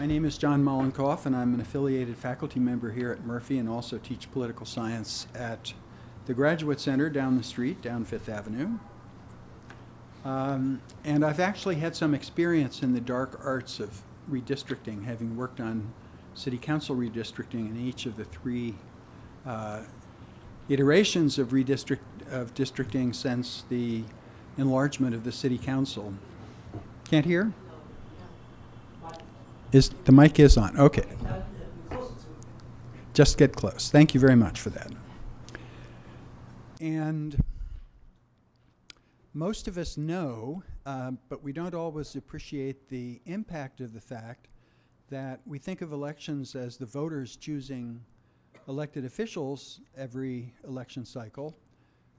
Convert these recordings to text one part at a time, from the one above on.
My name is John Mollenkoff, and I'm an affiliated faculty member here at Murphy and also teach political science at the Graduate Center down the street, down Fifth Avenue. And I've actually had some experience in the dark arts of redistricting, having worked on city council redistricting in each of the three iterations of districting since the enlargement of the city council. Can't hear? The mic is on. Okay. Just get close. Thank you very much for that. And most of us know, but we don't always appreciate the impact of the fact that we think of elections as the voters choosing elected officials every election cycle.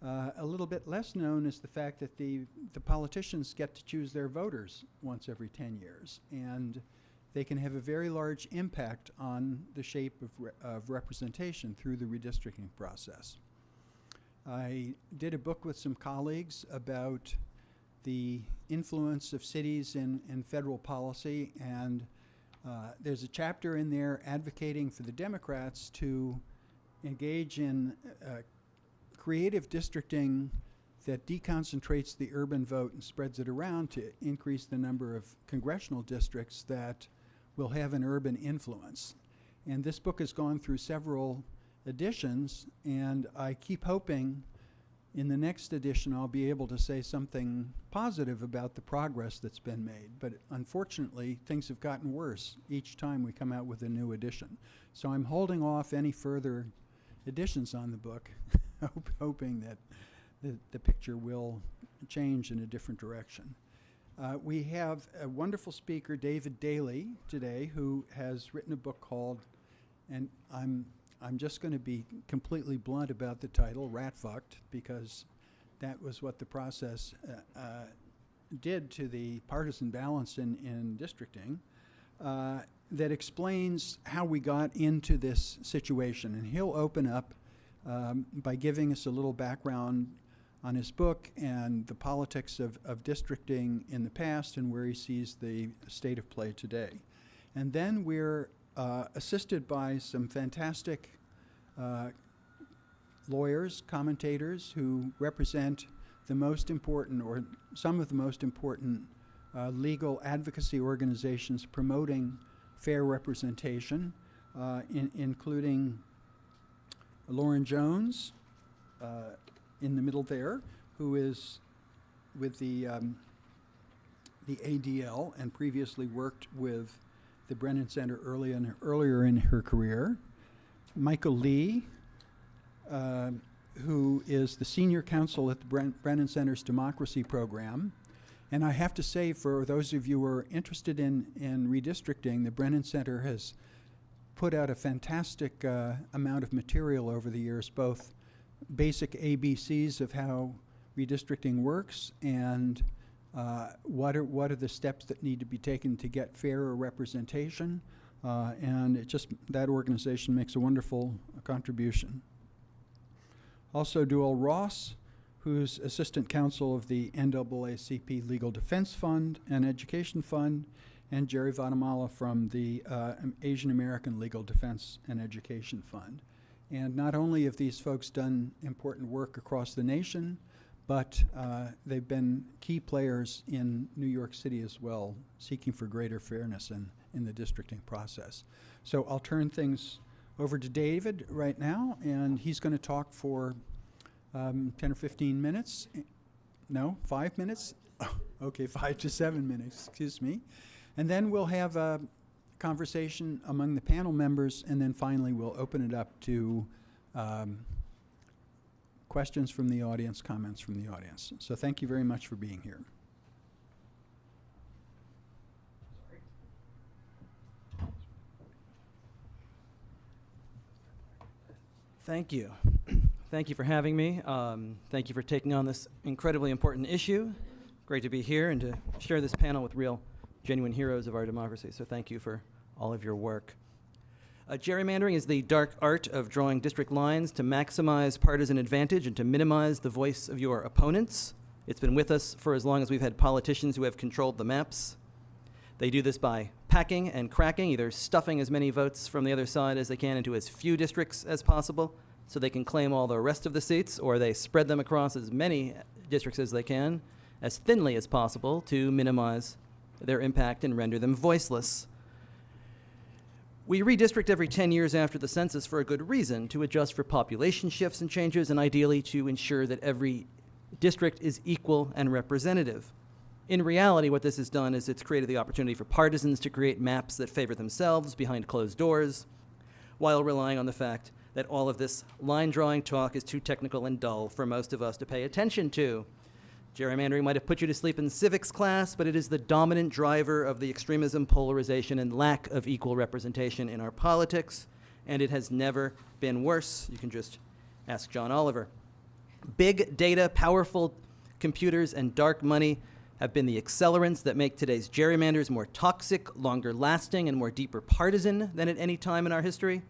A little bit less known is the fact that the politicians get to choose their voters once every 10 years. And they can have a very large impact on the shape of representation through the redistricting process. I did a book with some colleagues about the influence of cities in federal policy, and there's a chapter in there advocating for the Democrats to engage in creative districting that deconcentrates the urban vote and spreads it around to increase the number of congressional districts that will have an urban influence. And this book has gone through several editions, and I keep hoping in the next edition I'll be able to say something positive about the progress that's been made. But unfortunately, things have gotten worse each time we come out with a new edition. So I'm holding off any further editions on the book, hoping that the picture will change in a different direction. We have a wonderful speaker, David Daley, today, who has written a book called, and I'm just going to be completely blunt about the title, Ratf, because that was what the process did to the partisan balance in districting, that explains how we got into this situation. And he'll open up by giving us a little background on his book and the politics of districting in the past and where he sees the state of play today. And then we're assisted by some fantastic lawyers, commentators who represent the most important, or some of the most important legal advocacy organizations promoting fair representation, including Lauren Jones, in the middle there, who is with the ADL and previously worked with the Brennan Center earlier in her career. Michael Lee, who is the senior counsel at the Brennan Center's Democracy Program. And I have to say, for those of you who are interested in redistricting, the Brennan Center has put out a fantastic amount of material over the years, both basic ABCs of how redistricting works and what are the steps that need to be taken to get fairer representation, and that organization makes a wonderful contribution. Also, Dual Ross, who's assistant counsel of the NAACP Legal Defense Fund and Education Fund, and Jerry Vadamala from the Asian American Legal Defense and Education Fund. And not only have these folks done important work across the nation, but they've been key players in New York City as well, seeking for greater fairness in the districting process. So I'll turn things over to David right now, and he's going to talk for 10 or 15 minutes. No, 5 minutes? Oh, okay, 5 to 7 minutes, excuse me. And then we'll have a conversation among the panel members, and then finally we'll open it up to questions from the audience, comments from the audience. So thank you very much for being here. Thank you. Thank you for having me. Thank you for taking on this incredibly important issue. Great to be here and to share this panel with real, genuine heroes of our democracy. So thank you for all of your work. Gerrymandering is the dark art of drawing district lines to maximize partisan advantage and to minimize the voice of your opponents. It's been with us for as long as we've had politicians who have controlled the maps. They do this by packing and cracking, either stuffing as many votes from the other side as they can into as few districts as possible so they can claim all the rest of the seats, or they spread them across as many districts as they can, as thinly as possible, to minimize their impact and render them voiceless. We redistrict every 10 years after the census for a good reason, to adjust for population shifts and changes, and ideally to ensure that every district is equal and representative. In reality, what this has done is it's created the opportunity for partisans to create maps that favor themselves behind closed doors, while relying on the fact that all of this line drawing talk is too technical and dull for most of us to pay attention to. Gerrymandering might have put you to sleep in civics class, but it is the dominant driver of the extremism, polarization, and lack of equal representation in our politics, and it has never been worse. You can just ask John Oliver. Big data, powerful computers, and dark money have been the accelerants that make today's gerrymanders more toxic, longer lasting, and more deeper partisan than at any time in our history.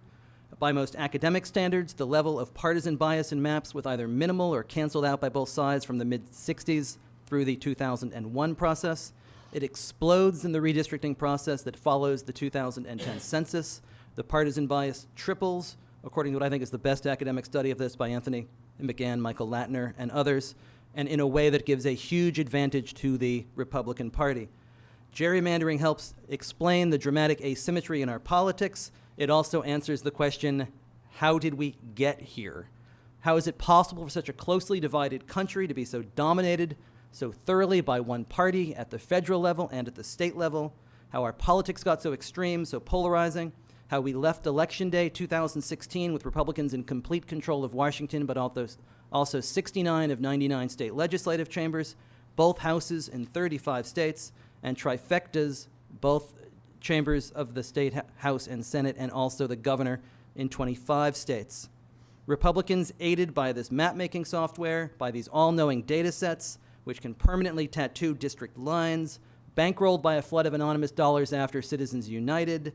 By most academic standards, the level of partisan bias in maps was either minimal or canceled out by both sides from the mid-60s through the 2001 process. It explodes in the redistricting process that follows the 2010 census. The partisan bias triples, according to what I think is the best academic study of this by Anthony McGann, Michael Latner, and others, and in a way that gives a huge advantage to the Republican Party. Gerrymandering helps explain the dramatic asymmetry in our politics. It also answers the question, how did we get here? How is it possible for such a closely divided country to be so dominated so thoroughly by one party at the federal level and at the state level? How our politics got so extreme, so polarizing? How we left Election Day 2016 with Republicans in complete control of Washington, but also 69 of 99 state legislative chambers, both houses in 35 states, and trifectas, both chambers of the state house and Senate, and also the governor in 25 states. Republicans, aided by this map-making software, by these all-knowing data sets, which can permanently tattoo district lines, bankrolled by a flood of anonymous dollars after Citizens United,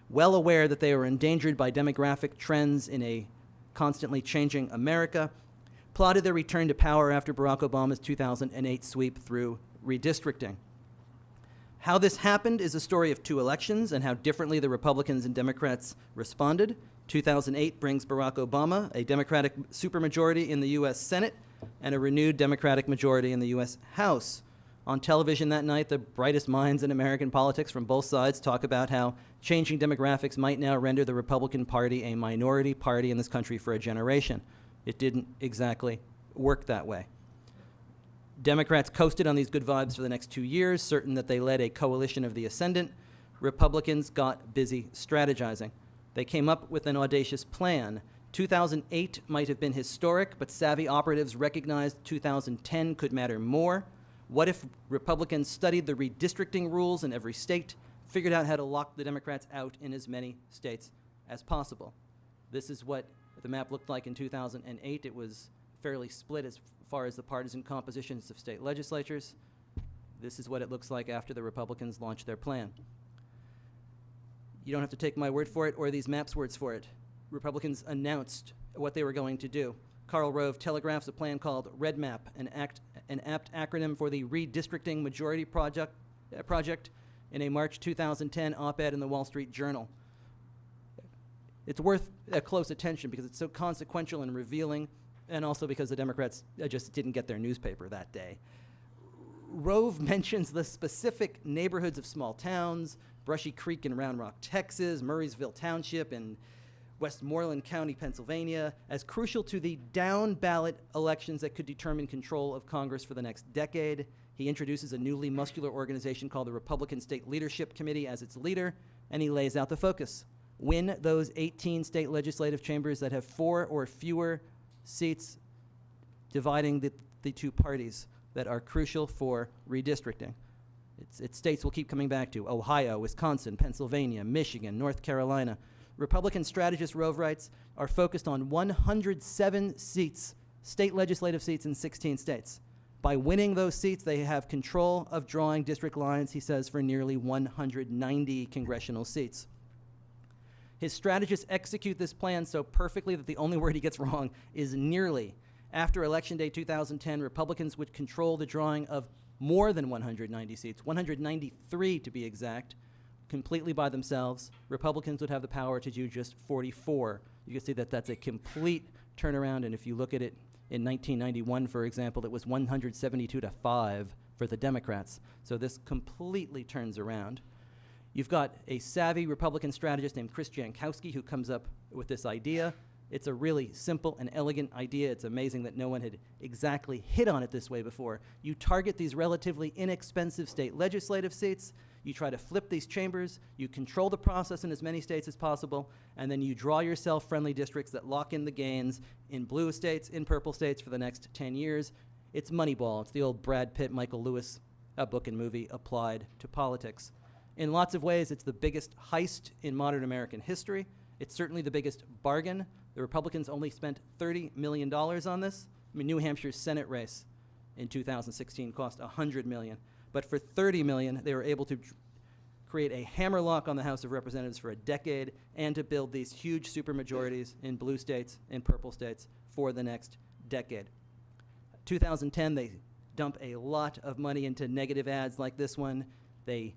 well aware that they were endangered by demographic trends in a constantly changing America, plotted their return to power after Barack Obama's 2008 sweep through redistricting. How this happened is a story of two elections and how differently the Republicans and Democrats responded. 2008 brings Barack Obama a Democratic supermajority in the US Senate and a renewed Democratic majority in the US House. On television that night, the brightest minds in American politics from both sides talk about how changing demographics might now render the Republican Party a minority party in this country for a generation. It didn't exactly work that way. Democrats coasted on these good vibes for the next 2 years, certain that they led a coalition of the ascendant. Republicans got busy strategizing. They came up with an audacious plan. 2008 might have been historic, but savvy operatives recognized 2010 could matter more. What if Republicans studied the redistricting rules in every state, figured out how to lock the Democrats out in as many states as possible? This is what the map looked like in 2008. It was fairly split as far as the partisan compositions of state legislatures. This is what it looks like after the Republicans launched their plan. You don't have to take my word for it or these maps' words for it. Republicans announced what they were going to do. Karl Rove telegraphs a plan called REDMAP, an apt acronym for the Redistricting Majority Project in a March 2010 op-ed in the Wall Street Journal. It's worth close attention because it's so consequential and revealing, and also because the Democrats just didn't get their newspaper that day. Rove mentions the specific neighborhoods of small towns, Brushy Creek in Round Rock, Texas, Murraysville Township in Westmoreland County, Pennsylvania, as crucial to the down-ballot elections that could determine control of Congress for the next decade. He introduces a newly muscular organization called the Republican State Leadership Committee as its leader, and he lays out the focus. Win those 18 state legislative chambers that have 4 or fewer seats dividing the two parties that are crucial for redistricting. It's states we'll keep coming back to: Ohio, Wisconsin, Pennsylvania, Michigan, North Carolina. Republican strategist Rove writes, are focused on 107 seats, state legislative seats in 16 states. By winning those seats, they have control of drawing district lines, he says, for nearly 190 congressional seats. His strategists execute this plan so perfectly that the only word he gets wrong is nearly. After Election Day 2010, Republicans would control the drawing of more than 190 seats, 193 to be exact, completely by themselves. Republicans would have the power to do just 44. You can see that that's a complete turnaround, and if you look at it in 1991, for example, it was 172 to 5 for the Democrats. So this completely turns around. You've got a savvy Republican strategist named Chris Jankowski who comes up with this idea. It's a really simple and elegant idea. It's amazing that no one had exactly hit on it this way before. You target these relatively inexpensive state legislative seats, you try to flip these chambers, you control the process in as many states as possible, and then you draw yourself friendly districts that lock in the gains in blue states, in purple states for the next 10 years. It's Moneyball. It's the old Brad Pitt, Michael Lewis book and movie applied to politics. In lots of ways, it's the biggest heist in modern American history. It's certainly the biggest bargain. The Republicans only spent $30 million on this. I mean, New Hampshire's Senate race in 2016 cost $100 million. But for $30 million, they were able to create a hammerlock on the House of Representatives for a decade and to build these huge supermajorities in blue states and purple states for the next decade. 2010, they dump a lot of money into negative ads like this one. They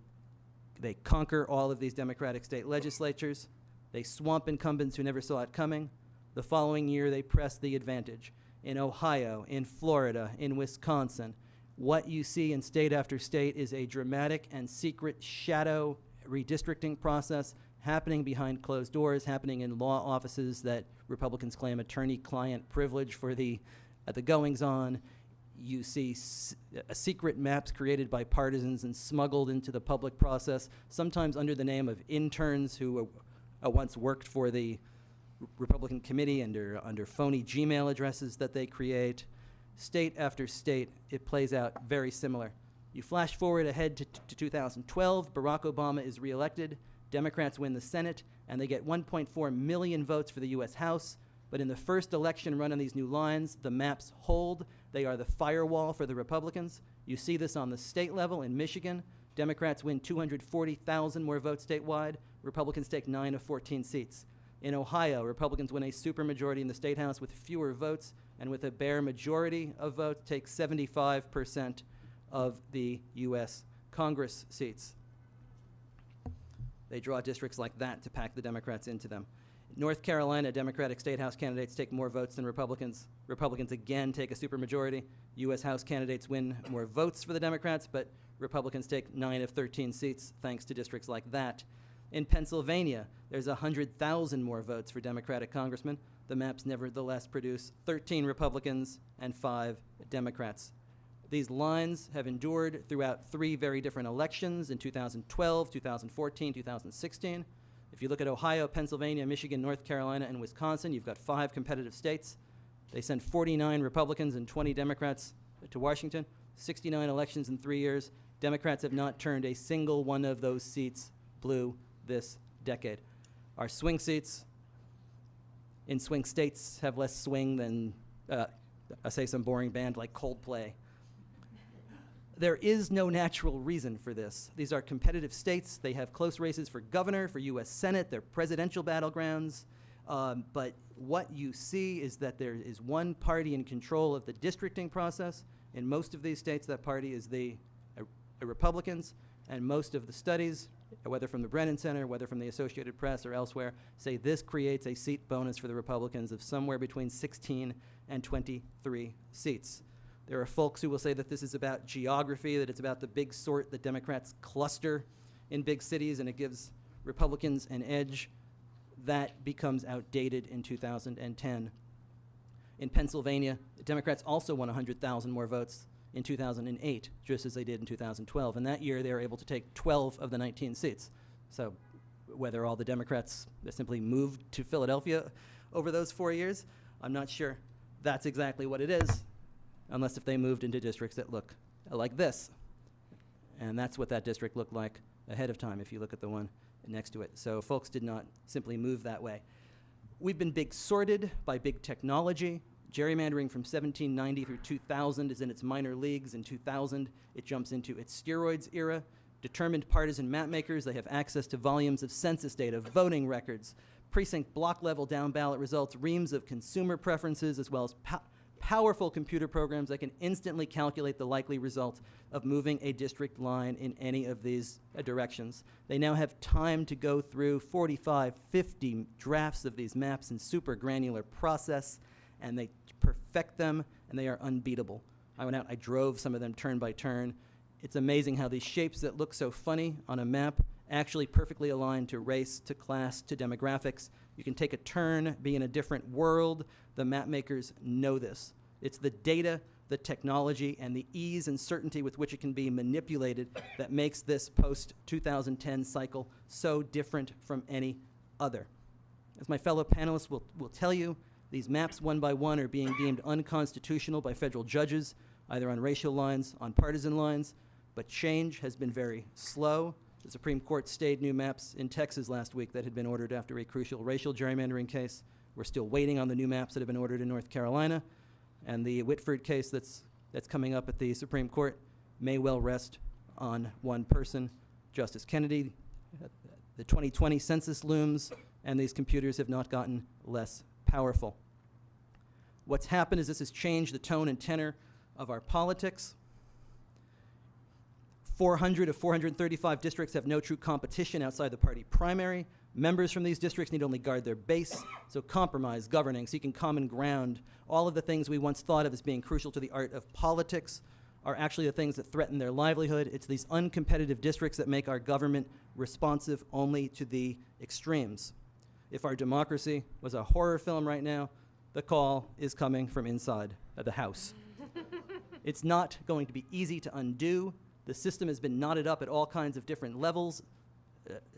conquer all of these Democratic state legislatures. They swamp incumbents who never saw it coming. The following year, they press the advantage. In Ohio, in Florida, in Wisconsin, what you see in state after state is a dramatic and secret shadow redistricting process happening behind closed doors, happening in law offices that Republicans claim attorney-client privilege for the goings-on. You see secret maps created by partisans and smuggled into the public process, sometimes under the name of interns who once worked for the Republican committee under phony Gmail addresses that they create. State after state, it plays out very similar. You flash forward ahead to 2012, Barack Obama is reelected, Democrats win the Senate, and they get 1.4 million votes for the US House. But in the first election run on these new lines, the maps hold. They are the firewall for the Republicans. You see this on the state level in Michigan. Democrats win 240,000 more votes statewide. Republicans take 9 of 14 seats. In Ohio, Republicans win a supermajority in the state house with fewer votes, and with a bare majority of votes, take 75% of the U.S. Congress seats. They draw districts like that to pack the Democrats into them. North Carolina, Democratic state house candidates take more votes than Republicans. Republicans again take a supermajority. U.S. House candidates win more votes for the Democrats, but Republicans take 9 of 13 seats thanks to districts like that. In Pennsylvania, there's 100,000 more votes for Democratic congressmen. The maps nevertheless produce 13 Republicans and 5 Democrats. These lines have endured throughout 3 very different elections in 2012, 2014, 2016. If you look at Ohio, Pennsylvania, Michigan, North Carolina, and Wisconsin, you've got 5 competitive states. They send 49 Republicans and 20 Democrats to Washington. 69 elections in 3 years. Democrats have not turned a single one of those seats blue this decade. Our swing seats in swing states have less swing than, say, some boring band like Coldplay. There is no natural reason for this. These are competitive states. They have close races for governor, for U.S. Senate. They're presidential battlegrounds. But what you see is that there is one party in control of the districting process. In most of these states, that party is the Republicans. And most of the studies, whether from the Brennan Center, whether from the Associated Press or elsewhere, say this creates a seat bonus for the Republicans of somewhere between 16 and 23 seats. There are folks who will say that this is about geography, that it's about the big sort that Democrats cluster in big cities and it gives Republicans an edge. That becomes outdated in 2010. In Pennsylvania, the Democrats also won 100,000 more votes in 2008, just as they did in 2012. And that year, they were able to take 12 of the 19 seats. So whether all the Democrats simply moved to Philadelphia over those 4 years, I'm not sure. That's exactly what it is, unless if they moved into districts that look like this. And that's what that district looked like ahead of time, if you look at the one next to it. So folks did not simply move that way. We've been big sorted by big technology. Gerrymandering from 1790 through 2000 is in its minor leagues. In 2000, it jumps into its steroids era. Determined partisan mapmakers, they have access to volumes of census data, voting records, precinct block level down ballot results, reams of consumer preferences, as well as powerful computer programs that can instantly calculate the likely result of moving a district line in any of these directions. They now have time to go through 45, 50 drafts of these maps in super granular process, and they perfect them, and they are unbeatable. I went out, I drove some of them turn by turn. It's amazing how these shapes that look so funny on a map actually perfectly align to race, to class, to demographics. You can take a turn, be in a different world. The map makers know this. It's the data, the technology, and the ease and certainty with which it can be manipulated that makes this post-2010 cycle so different from any other. As my fellow panelists will tell you, these maps one by one are being deemed unconstitutional by federal judges, either on racial lines, on partisan lines, but change has been very slow. The Supreme Court stayed new maps in Texas last week that had been ordered after a crucial racial gerrymandering case. We're still waiting on the new maps that have been ordered in North Carolina. And the Whitford case that's coming up at the Supreme Court may well rest on one person, Justice Kennedy. The 2020 census looms, and these computers have not gotten less powerful. What's happened is this has changed the tone and tenor of our politics. 400 of 435 districts have no true competition outside the party primary. Members from these districts need only guard their base, so compromise, governing, seeking common ground, all of the things we once thought of as being crucial to the art of politics are actually the things that threaten their livelihood. It's these uncompetitive districts that make our government responsive only to the extremes. If our democracy was a horror film right now, the call is coming from inside of the House. It's not going to be easy to undo. The system has been knotted up at all kinds of different levels,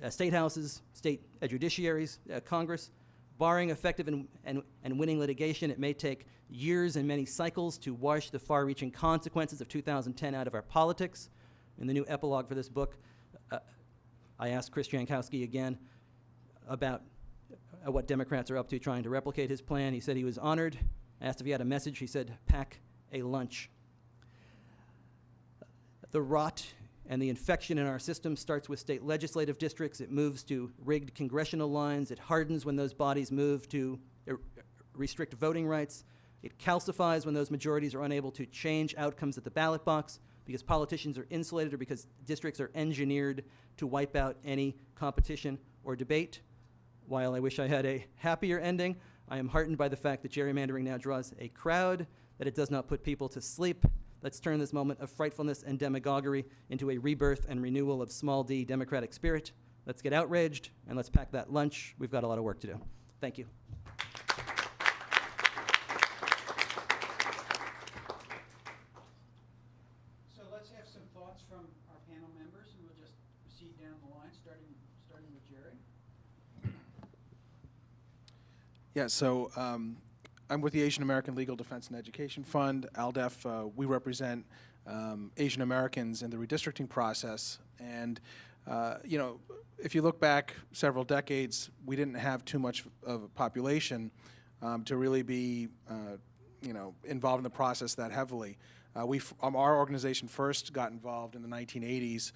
state houses, state judiciaries, Congress. Barring effective and winning litigation, it may take years and many cycles to wash the far-reaching consequences of 2010 out of our politics. In the new epilogue for this book, I asked Chris Jankowski again about what Democrats are up to trying to replicate his plan. He said he was honored. I asked if he had a message. He said, pack a lunch. The rot and the infection in our system starts with state legislative districts. It moves to rigged congressional lines. It hardens when those bodies move to restrict voting rights. It calcifies when those majorities are unable to change outcomes at the ballot box because politicians are insulated or because districts are engineered to wipe out any competition or debate. While I wish I had a happier ending, I am heartened by the fact that gerrymandering now draws a crowd, that it does not put people to sleep. Let's turn this moment of frightfulness and demagoguery into a rebirth and renewal of small d democratic spirit. Let's get outraged, and let's pack that lunch. We've got a lot of work to do. Thank you. So let's have some thoughts from our panel members, and we'll just proceed down the line, starting with Jerry. Yeah, so I'm with the Asian American Legal Defense and Education Fund, ALDEF. We represent Asian Americans in the redistricting process. And, you know, if you look back several decades, we didn't have too much of a population to really be, you know, involved in the process that heavily. Our organization first got involved in the 1980s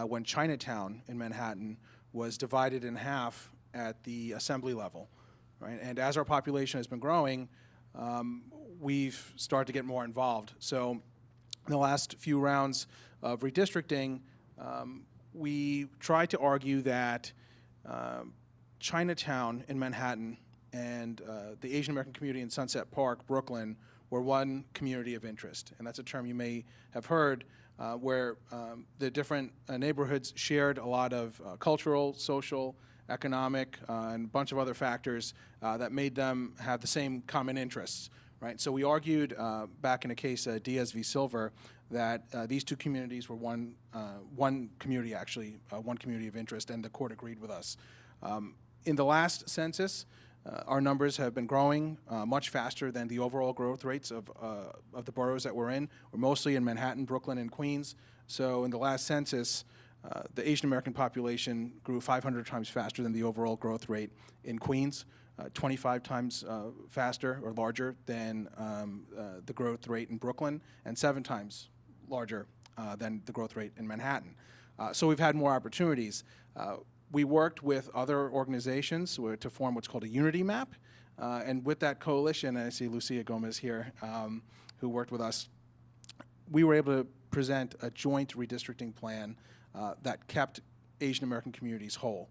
when Chinatown in Manhattan was divided in half at the assembly level. Right? And as our population has been growing, we've started to get more involved. So in the last few rounds of redistricting, we tried to argue that Chinatown in Manhattan and the Asian American community in Sunset Park, Brooklyn, were one community of interest. And that's a term you may have heard, where the different neighborhoods shared a lot of cultural, social, economic, and a bunch of other factors that made them have the same common interests, right? So we argued back in a case, Diaz v. Silver, that these two communities were one community, actually, one community of interest, and the court agreed with us. In the last census, our numbers have been growing much faster than the overall growth rates of the boroughs that we're in. We're mostly in Manhattan, Brooklyn, and Queens. So in the last census, the Asian American population grew 500 times faster than the overall growth rate in Queens, 25 times faster or larger than the growth rate in Brooklyn, and 7 times larger than the growth rate in Manhattan. So we've had more opportunities. We worked with other organizations to form what's called a unity map. And with that coalition, I see Lucia Gomez here, who worked with us, we were able to present a joint redistricting plan that kept Asian American communities whole.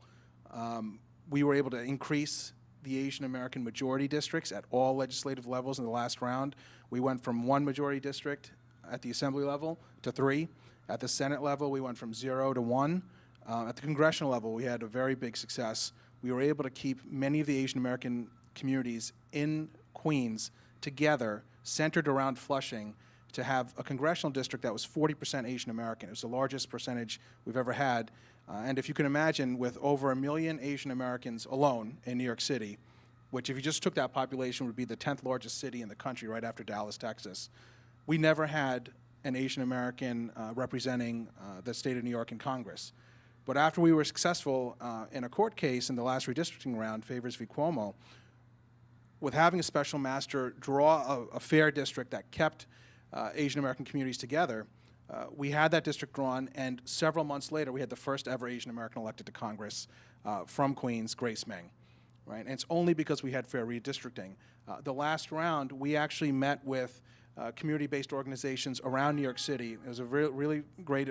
We were able to increase the Asian American majority districts at all legislative levels in the last round. We went from 1 majority district at the assembly level to 3. At the Senate level, we went from 0 to 1. At the congressional level, we had a very big success. We were able to keep many of the Asian American communities in Queens together, centered around Flushing, to have a congressional district that was 40% Asian American. It was the largest percentage we've ever had. And if you can imagine, with over 1 million Asian Americans alone in New York City, which if you just took that population would be the 10th largest city in the country right after Dallas, Texas, we never had an Asian American representing the state of New York in Congress. But after we were successful in a court case in the last redistricting round, Favors v. Cuomo, with having a special master draw a fair district that kept Asian American communities together, we had that district drawn, and several months later, we had the first ever Asian American elected to Congress from Queens, Grace Meng, right? And it's only because we had fair redistricting. The last round, we actually met with community-based organizations around New York City. It was a really great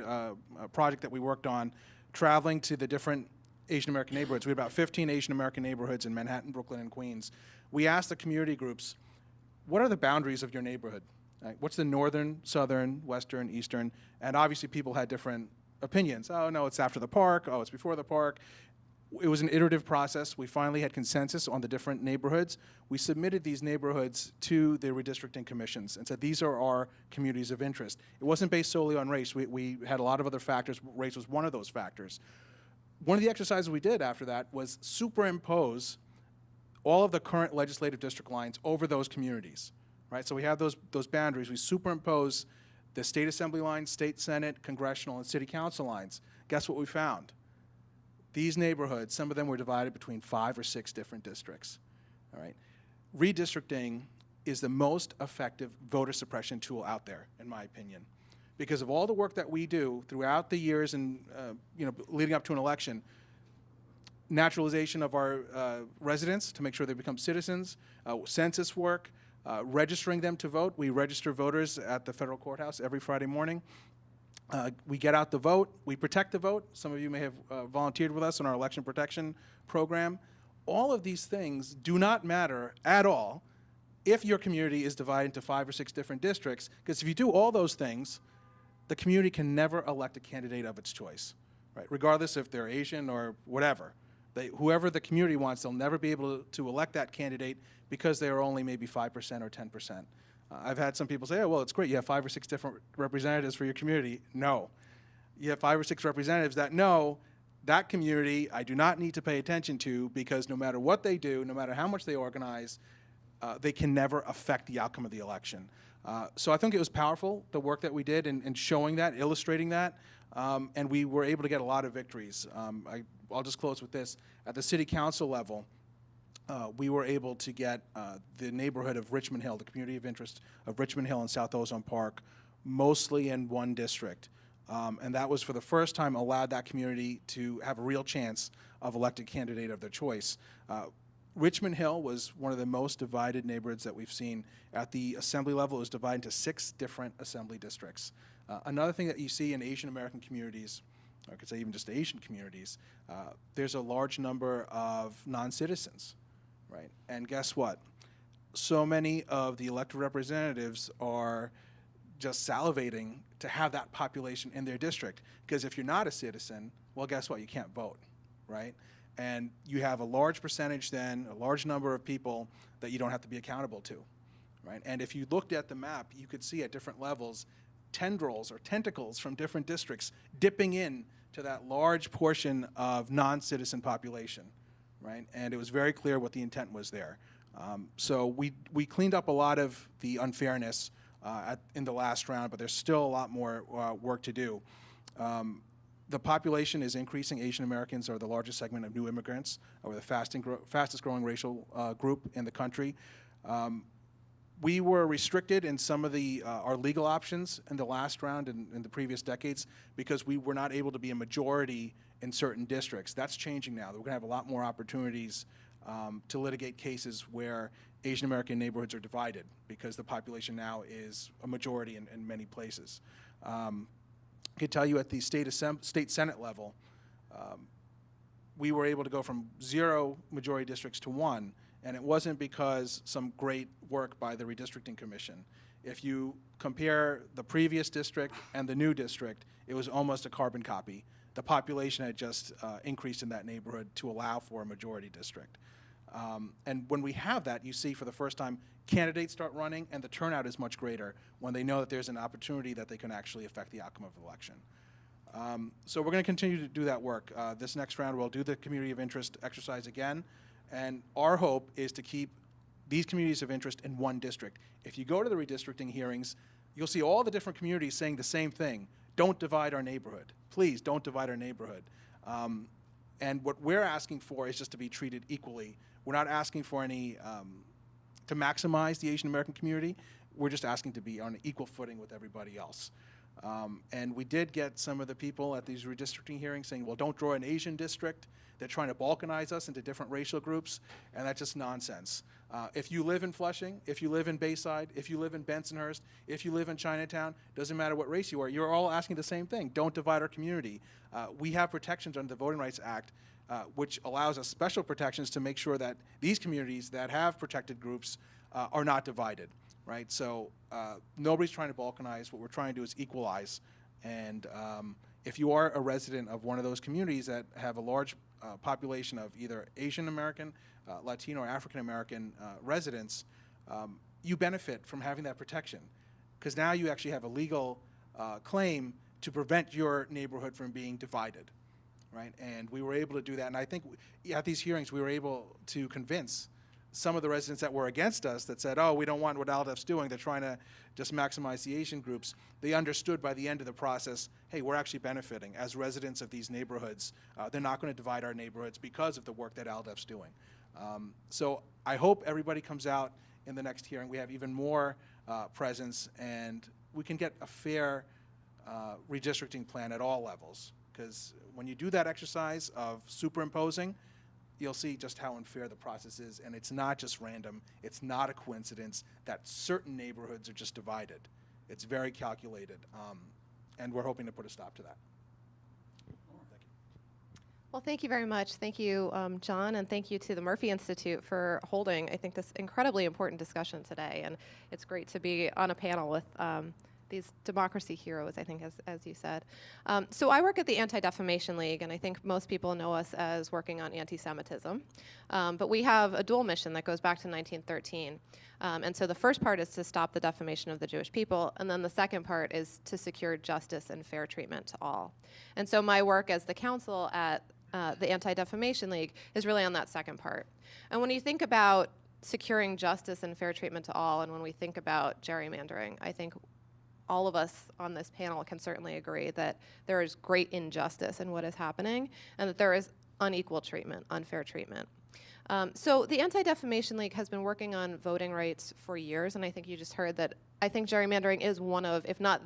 project that we worked on, traveling to the different Asian American neighborhoods. We had about 15 Asian American neighborhoods in Manhattan, Brooklyn, and Queens. We asked the community groups, what are the boundaries of your neighborhood? What's the northern, southern, western, eastern? And obviously people had different opinions. Oh, no, it's after the park. Oh, it's before the park. It was an iterative process. We finally had consensus on the different neighborhoods. We submitted these neighborhoods to the redistricting commissions and said, these are our communities of interest. It wasn't based solely on race. We had a lot of other factors. Race was one of those factors. One of the exercises we did after that was superimpose all of the current legislative district lines over those communities. Right, so we have those boundaries. We superimpose the state assembly lines, state senate, congressional, and city council lines. Guess what we found? These neighborhoods, some of them were divided between 5 or 6 different districts. All right, redistricting is the most effective voter suppression tool out there, in my opinion, because of all the work that we do throughout the years and leading up to an election. Naturalization of our residents to make sure they become citizens, census work. Registering them to vote. We register voters at the federal courthouse every Friday morning. We get out the vote. We protect the vote. Some of you may have volunteered with us on our election protection program. All of these things do not matter at all if your community is divided into 5 or 6 different districts, because if you do all those things, the community can never elect a candidate of its choice, right? Regardless if they're Asian or whatever. Whoever the community wants, they'll never be able to elect that candidate because they are only maybe 5% or 10%. I've had some people say, oh, well, it's great. You have 5 or 6 different representatives for your community. No. You have 5 or 6 representatives that know that community I do not need to pay attention to, because no matter what they do, no matter how much they organize, they can never affect the outcome of the election. So I think it was powerful, the work that we did in showing that, illustrating that, and we were able to get a lot of victories. I'll just close with this. At the city council level, we were able to get the neighborhood of Richmond Hill, the community of interest of Richmond Hill and South Ozone Park, mostly in one district. And that was for the first time allowed that community to have a real chance of elected candidate of their choice. Richmond Hill was one of the most divided neighborhoods that we've seen. At the assembly level, it was divided into 6 different assembly districts. Another thing that you see in Asian American communities, or I could say even just Asian communities, there's a large number of non-citizens, right? And guess what? So many of the elected representatives are just salivating to have that population in their district, because if you're not a citizen, well, guess what? You can't vote, right? And you have a large percentage then, a large number of people that you don't have to be accountable to, right? And if you looked at the map, you could see at different levels tendrils or tentacles from different districts dipping in to that large portion of non-citizen population, right? And it was very clear what the intent was there. So we cleaned up a lot of the unfairness in the last round, but there's still a lot more work to do. The population is increasing. Asian Americans are the largest segment of new immigrants. We're the fastest growing racial group in the country. We were restricted in some of our legal options in the last round and in the previous decades because we were not able to be a majority in certain districts. That's changing now. We're going to have a lot more opportunities to litigate cases where Asian American neighborhoods are divided because the population now is a majority in many places. I can tell you at the state Senate level, we were able to go from 0 majority districts to 1, and it wasn't because some great work by the redistricting commission. If you compare the previous district and the new district, it was almost a carbon copy. The population had just increased in that neighborhood to allow for a majority district. And when we have that, you see for the first time candidates start running, and the turnout is much greater when they know that there's an opportunity that they can actually affect the outcome of the election. So we're going to continue to do that work. This next round, we'll do the community of interest exercise again, and our hope is to keep these communities of interest in one district. If you go to the redistricting hearings, you'll see all the different communities saying the same thing. Don't divide our neighborhood. Please don't divide our neighborhood. And what we're asking for is just to be treated equally. We're not asking for any, to maximize the Asian American community. We're just asking to be on an equal footing with everybody else. And we did get some of the people at these redistricting hearings saying, well, don't draw an Asian district. They're trying to balkanize us into different racial groups, and that's just nonsense. If you live in Flushing, if you live in Bayside, if you live in Bensonhurst, if you live in Chinatown, doesn't matter what race you are, you're all asking the same thing. Don't divide our community. We have protections under the Voting Rights Act, which allows us special protections to make sure that these communities that have protected groups are not divided, right? So nobody's trying to balkanize. What we're trying to do is equalize. And if you are a resident of one of those communities that have a large population of either Asian American, Latino, or African American residents, you benefit from having that protection, because now you actually have a legal claim to prevent your neighborhood from being divided, right? And we were able to do that, and I think at these hearings we were able to convince some of the residents that were against us, that said, oh, we don't want what ALDEF's doing, they're trying to just maximize the Asian groups. They understood by the end of the process, hey, we're actually benefiting as residents of these neighborhoods. They're not going to divide our neighborhoods because of the work that ALDEF's doing. So I hope everybody comes out in the next hearing. We have even more presence, and we can get a fair redistricting plan at all levels, because when you do that exercise of superimposing, you'll see just how unfair the process is, and it's not just random. It's not a coincidence that certain neighborhoods are just divided. It's very calculated, and we're hoping to put a stop to that. Thank you. Well, thank you very much. Thank you, John, and thank you to the Murphy Institute for holding, I think, this incredibly important discussion today. And it's great to be on a panel with these democracy heroes, I think, as you said. So I work at the Anti-Defamation League, and I think most people know us as working on anti-Semitism. But we have a dual mission that goes back to 1913. And so the first part is to stop the defamation of the Jewish people, and then the second part is to secure justice and fair treatment to all. And so my work as the counsel at the Anti-Defamation League is really on that second part. And when you think about securing justice and fair treatment to all, and when we think about gerrymandering, I think all of us on this panel can certainly agree that there is great injustice in what is happening, and that there is unequal treatment, unfair treatment. So the Anti-Defamation League has been working on voting rights for years, and I think you just heard that I think gerrymandering is one of, if not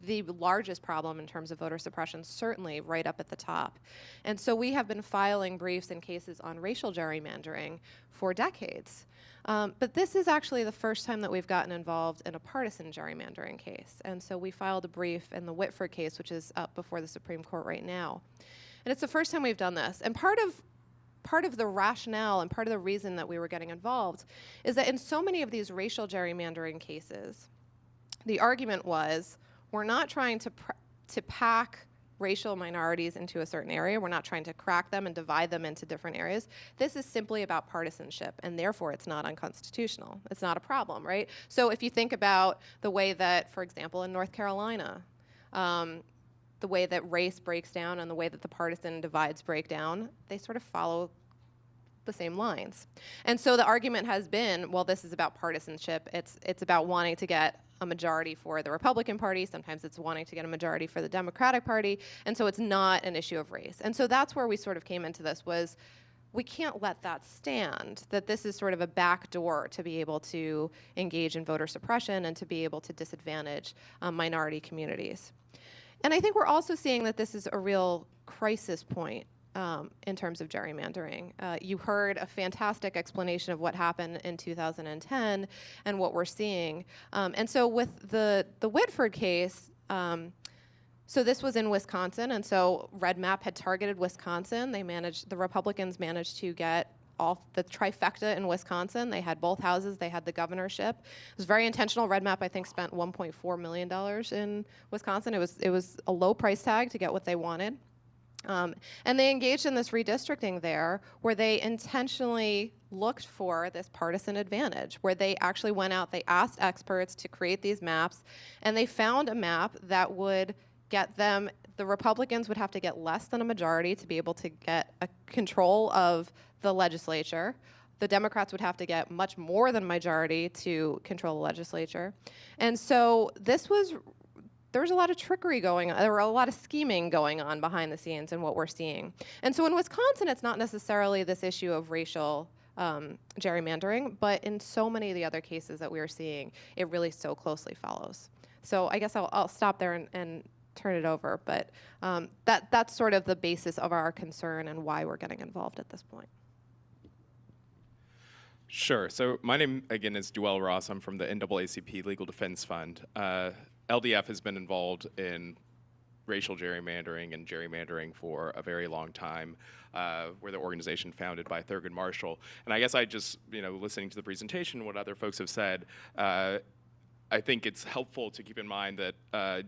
the largest problem in terms of voter suppression, certainly right up at the top. And so we have been filing briefs in cases on racial gerrymandering for decades. But this is actually the first time that we've gotten involved in a partisan gerrymandering case. And so we filed a brief in the Whitford case, which is up before the Supreme Court right now. And it's the first time we've done this. And part of the rationale and part of the reason that we were getting involved is that in so many of these racial gerrymandering cases, the argument was, we're not trying to pack racial minorities into a certain area. We're not trying to crack them and divide them into different areas. This is simply about partisanship, and therefore it's not unconstitutional. It's not a problem, right? So if you think about the way that, for example, in North Carolina, the way that race breaks down and the way that the partisan divides break down, they sort of follow the same lines. And so the argument has been, well, this is about partisanship. It's about wanting to get a majority for the Republican Party. Sometimes it's wanting to get a majority for the Democratic Party. And so it's not an issue of race. And so that's where we sort of came into this, was we can't let that stand, that this is sort of a backdoor to be able to engage in voter suppression and to be able to disadvantage minority communities. And I think we're also seeing that this is a real crisis point in terms of gerrymandering. You heard a fantastic explanation of what happened in 2010 and what we're seeing. And so with the Whitford case, so this was in Wisconsin, and so Red Map had targeted Wisconsin. The Republicans managed to get all the trifecta in Wisconsin. They had both houses, they had the governorship. It was very intentional. Red Map, I think, spent $1.4 million in Wisconsin. It was a low price tag to get what they wanted. And they engaged in this redistricting there where they intentionally looked for this partisan advantage, where they actually went out, they asked experts to create these maps, and they found a map that would get them, the Republicans would have to get less than a majority to be able to get a control of the legislature. The Democrats would have to get much more than a majority to control the legislature. And so there was a lot of trickery going on. There were a lot of scheming going on behind the scenes in what we're seeing. And so in Wisconsin, it's not necessarily this issue of racial gerrymandering, but in so many of the other cases that we are seeing, it really so closely follows. So I guess I'll stop there and turn it over, but that's sort of the basis of our concern and why we're getting involved at this point. Sure. So my name, again, is Duell Ross. I'm from the NAACP Legal Defense Fund. LDF has been involved in racial gerrymandering and gerrymandering for a very long time. We're the organization founded by Thurgood Marshall. And I guess I just, listening to the presentation, what other folks have said, I think it's helpful to keep in mind that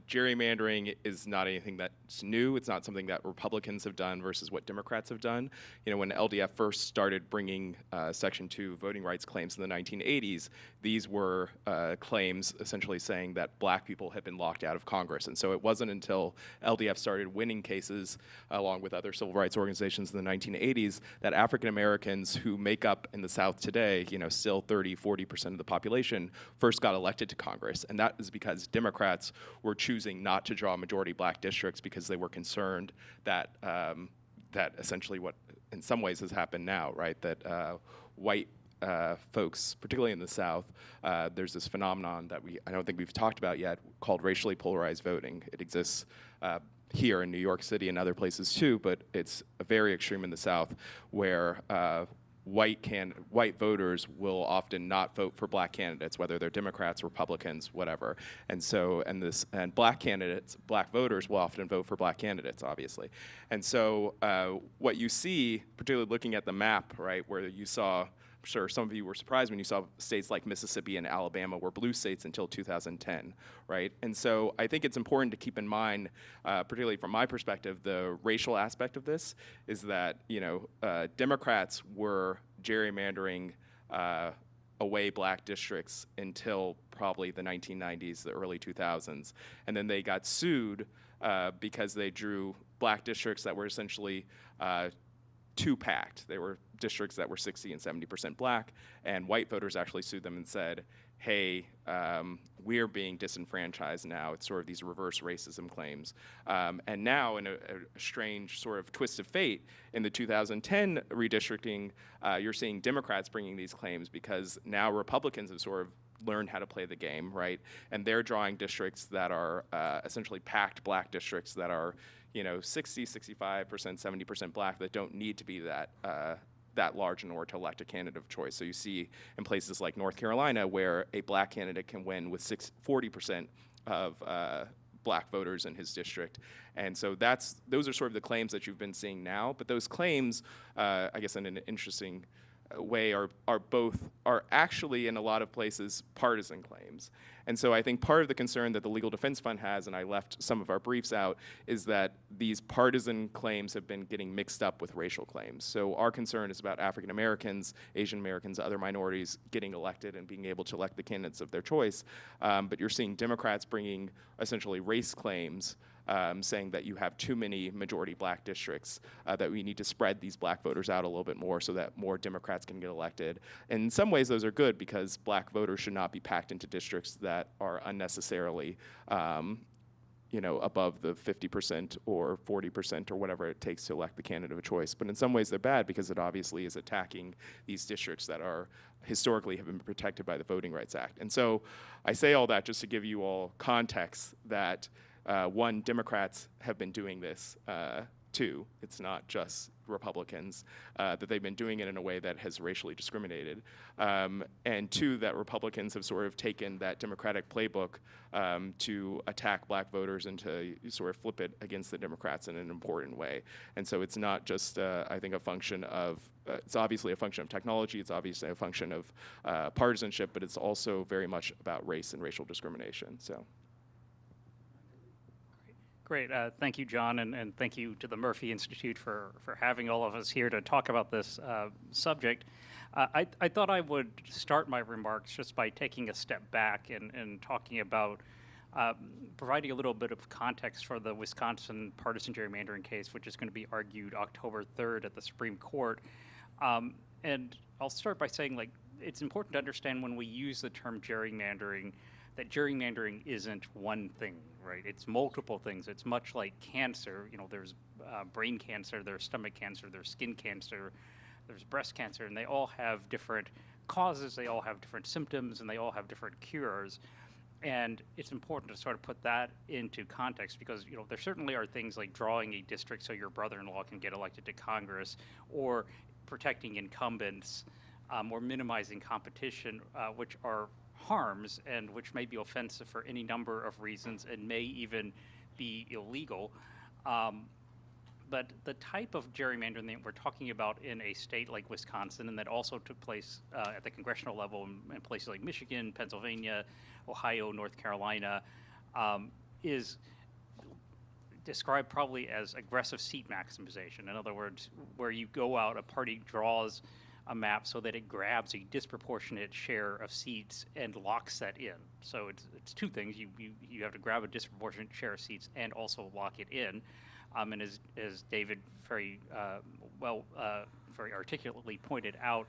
gerrymandering is not anything that's new. It's not something that Republicans have done versus what Democrats have done. When LDF first started bringing Section 2 voting rights claims in the 1980s, these were claims essentially saying that black people had been locked out of Congress. And so it wasn't until LDF started winning cases along with other civil rights organizations in the 1980s that African Americans who make up in the South today, still 30–40% of the population, first got elected to Congress. And that is because Democrats were choosing not to draw majority black districts because they were concerned that that essentially what in some ways has happened now, right? That white folks, particularly in the South, there's this phenomenon that I don't think we've talked about yet called racially polarized voting. It exists here in New York City and other places too, but it's very extreme in the South where white voters will often not vote for black candidates, whether they're Democrats, Republicans, whatever. And black voters will often vote for black candidates, obviously. And so what you see, particularly looking at the map, right, where you saw, I'm sure some of you were surprised when you saw states like Mississippi and Alabama were blue states until 2010, right? And so I think it's important to keep in mind, particularly from my perspective, the racial aspect of this is that, Democrats were gerrymandering away black districts until probably the 1990s, the early 2000s. And then they got sued because they drew black districts that were essentially two-packed. They were districts that were 60 and 70% black, and white voters actually sued them and said, hey, we're being disenfranchised now. It's sort of these reverse racism claims. And now, in a strange sort of twist of fate, in the 2010 redistricting, you're seeing Democrats bringing these claims because now Republicans have sort of learned how to play the game, right? And they're drawing districts that are essentially packed black districts that are 60, 65%, 70% black that don't need to be that large in order to elect a candidate of choice. So you see in places like North Carolina where a black candidate can win with 40% of black voters in his district. And so those are sort of the claims that you've been seeing now. But those claims, I guess in an interesting way, are actually in a lot of places partisan claims. And so I think part of the concern that the Legal Defense Fund has, and I left some of our briefs out, is that these partisan claims have been getting mixed up with racial claims. So our concern is about African Americans, Asian Americans, other minorities getting elected and being able to elect the candidates of their choice. But you're seeing Democrats bringing essentially race claims, saying that you have too many majority black districts, that we need to spread these black voters out a little bit more so that more Democrats can get elected. And in some ways those are good because black voters should not be packed into districts that are unnecessarily above the 50% or 40% or whatever it takes to elect the candidate of choice. But in some ways they're bad because it obviously is attacking these districts that are historically have been protected by the Voting Rights Act. And so I say all that just to give you all context that one, Democrats have been doing this too. It's not just Republicans, that they've been doing it in a way that has racially discriminated. And two, that Republicans have sort of taken that Democratic playbook to attack black voters and to sort of flip it against the Democrats in an important way. And so it's not just, I think, a function of, it's obviously a function of technology, it's obviously a function of partisanship, but it's also very much about race and racial discrimination. So. Great. Thank you, John, and thank you to the Murphy Institute for having all of us here to talk about this subject. I thought I would start my remarks just by taking a step back and talking about providing a little bit of context for the Wisconsin partisan gerrymandering case, which is going to be argued October 3rd at the Supreme Court. And I'll start by saying, like, it's important to understand when we use the term gerrymandering that gerrymandering isn't one thing, right? It's multiple things. It's much like cancer. You know, there's brain cancer, there's stomach cancer, there's skin cancer, there's breast cancer, and they all have different causes, they all have different symptoms, and they all have different cures. And it's important to sort of put that into context because, you know, there certainly are things like drawing a district so your brother-in-law can get elected to Congress, or protecting incumbents, or minimizing competition, which are harms and which may be offensive for any number of reasons and may even be illegal. But the type of gerrymandering that we're talking about in a state like Wisconsin, and that also took place at the congressional level in places like Michigan, Pennsylvania, Ohio, North Carolina, is described probably as aggressive seat maximization. In other words, where you go out, a party draws a map so that it grabs a disproportionate share of seats and locks that in. So it's two things. You have to grab a disproportionate share of seats and also lock it in. And as David very articulately pointed out,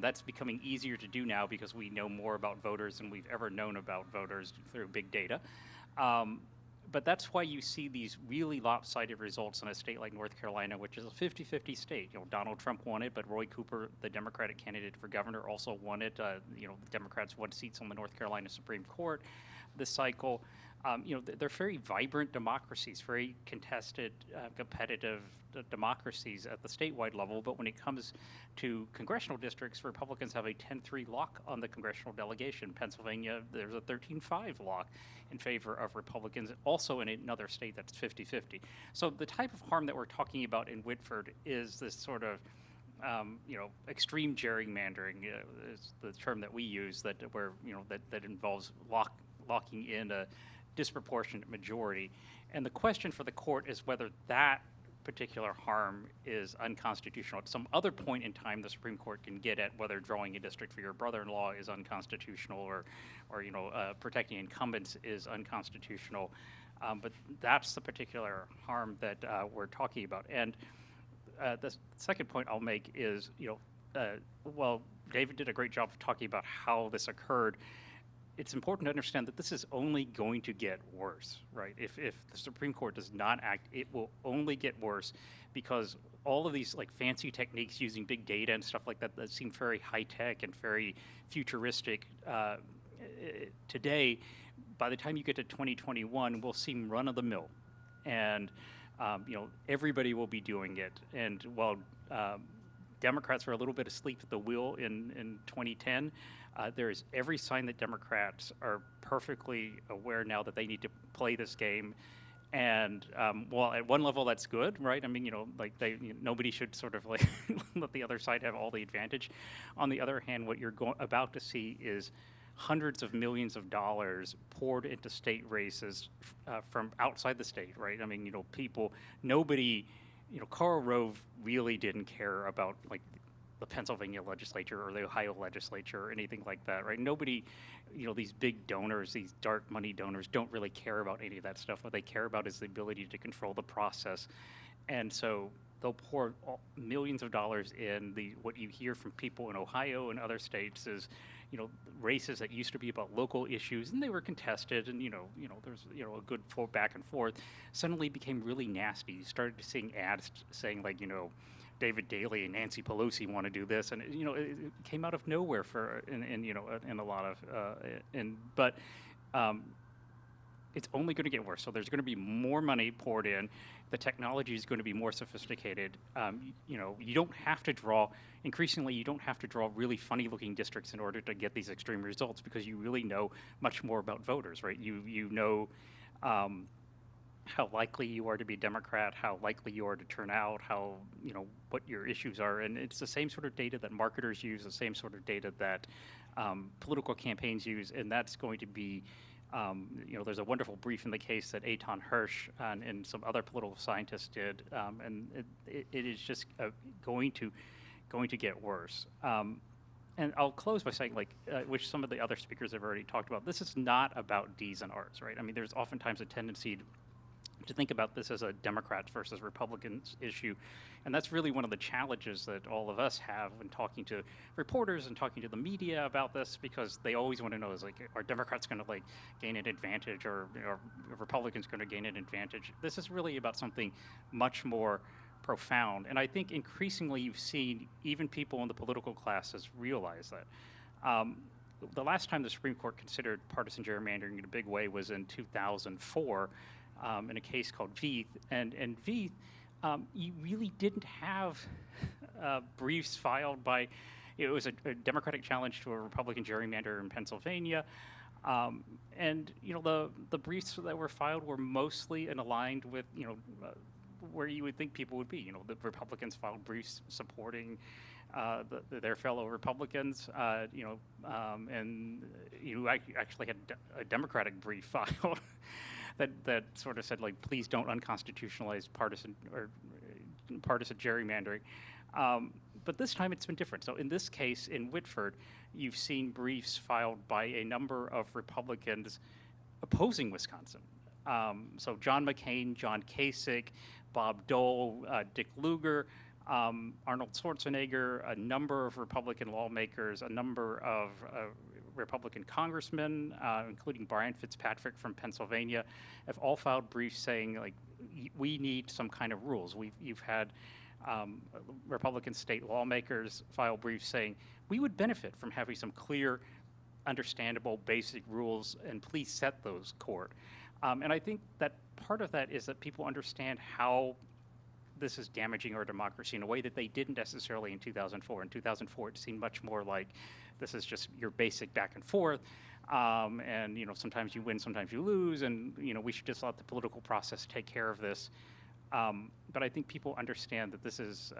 that's becoming easier to do now because we know more about voters than we've ever known about voters through big data. But that's why you see these really lopsided results in a state like North Carolina, which is a 50-50 state. You know, Donald Trump won it, but Roy Cooper, the Democratic candidate for governor, also won it. You know, the Democrats won seats on the North Carolina Supreme Court this cycle. You know, they're very vibrant democracies, very contested, competitive democracies at the statewide level. But when it comes to congressional districts, Republicans have a 10-3 lock on the congressional delegation. Pennsylvania, there's a 13-5 lock in favor of Republicans, also in another state that's 50-50. So the type of harm that we're talking about in Whitford is this sort of you know, extreme gerrymandering is the term that we use, that where, you know, that involves locking in a disproportionate majority. And the question for the court is whether that particular harm is unconstitutional. At some other point in time, the Supreme Court can get at whether drawing a district for your brother-in-law is unconstitutional, or you know, protecting incumbents is unconstitutional. But that's the particular harm that we're talking about. And the second point I'll make is, you know, well, David did a great job of talking about how this occurred. It's important to understand that this is only going to get worse, right? If the Supreme Court does not act, it will only get worse, because all of these like fancy techniques using big data and stuff like that seem very high tech and very futuristic today, by the time you get to 2021, will seem run of the mill, and you know, everybody will be doing it. And while Democrats were a little bit asleep at the wheel in 2010. There is every sign that Democrats are perfectly aware now that they need to play this game. And well, at one level, that's good, right? I mean, you know, like nobody should sort of like let the other side have all the advantage. On the other hand, what you're about to see is hundreds of millions of dollars poured into state races from outside the state, right? I mean, you know, nobody, you know, Karl Rove really didn't care about like the Pennsylvania legislature or the Ohio legislature or anything like that, right? Nobody, you know, these big donors, these dark money donors don't really care about any of that stuff. What they care about is the ability to control the process. And so they'll pour millions of dollars in. What you hear from people in Ohio and other states is, you know, races that used to be about local issues and they were contested, and you know, there's a good back and forth, suddenly became really nasty. You started seeing ads saying like, you know, David Daley and Nancy Pelosi want to do this, and you know, it came out of nowhere in a lot of but it's only going to get worse. So there's going to be more money poured in. The technology is going to be more sophisticated. You know, you don't have to draw, increasingly, you don't have to draw really funny looking districts in order to get these extreme results, because you really know much more about voters, right? You know how likely you are to be a Democrat, how likely you are to turn out, how, you know, what your issues are. And it's the same sort of data that marketers use, the same sort of data that political campaigns use, and that's going to be, you know, there's a wonderful brief in the case that Eitan Hirsch and some other political scientists did, and it is just going to get worse. And I'll close by saying, like, which some of the other speakers have already talked about, this is not about D's and R's, right? I mean, there's oftentimes a tendency to think about this as a Democrats versus Republicans issue. And that's really one of the challenges that all of us have when talking to reporters and talking to the media about this, because they always want to know, is like, are Democrats going to like gain an advantage, or are Republicans going to gain an advantage? This is really about something much more profound. And I think increasingly you've seen even people in the political classes realize that. The last time the Supreme Court considered partisan gerrymandering in a big way was in 2004, in a case called Veith. And Veith, you really didn't have briefs filed by, it was a Democratic challenge to a Republican gerrymander in Pennsylvania. And, you know, the briefs that were filed were mostly and aligned with, you know, where you would think people would be. You know, the Republicans filed briefs supporting their fellow Republicans, you know, and you actually had a Democratic brief filed that sort of said, like, please don't unconstitutionalize partisan gerrymandering. But this time it's been different. So in this case, in Whitford, you've seen briefs filed by a number of Republicans opposing Wisconsin. So John McCain, John Kasich, Bob Dole, Dick Lugar, Arnold Schwarzenegger, a number of Republican lawmakers, a number of Republican congressmen, including Brian Fitzpatrick from Pennsylvania, have all filed briefs saying, like, we need some kind of rules. You've had Republican state lawmakers file briefs saying, we would benefit from having some clear, understandable, basic rules, and please set those, court. And I think that part of that is that people understand how this is damaging our democracy in a way that they didn't necessarily in 2004. In 2004, it seemed much more like this is just your basic back and forth, and, you know, sometimes you win, sometimes you lose, and, you know, we should just let the political process take care of this. But I think people understand that this is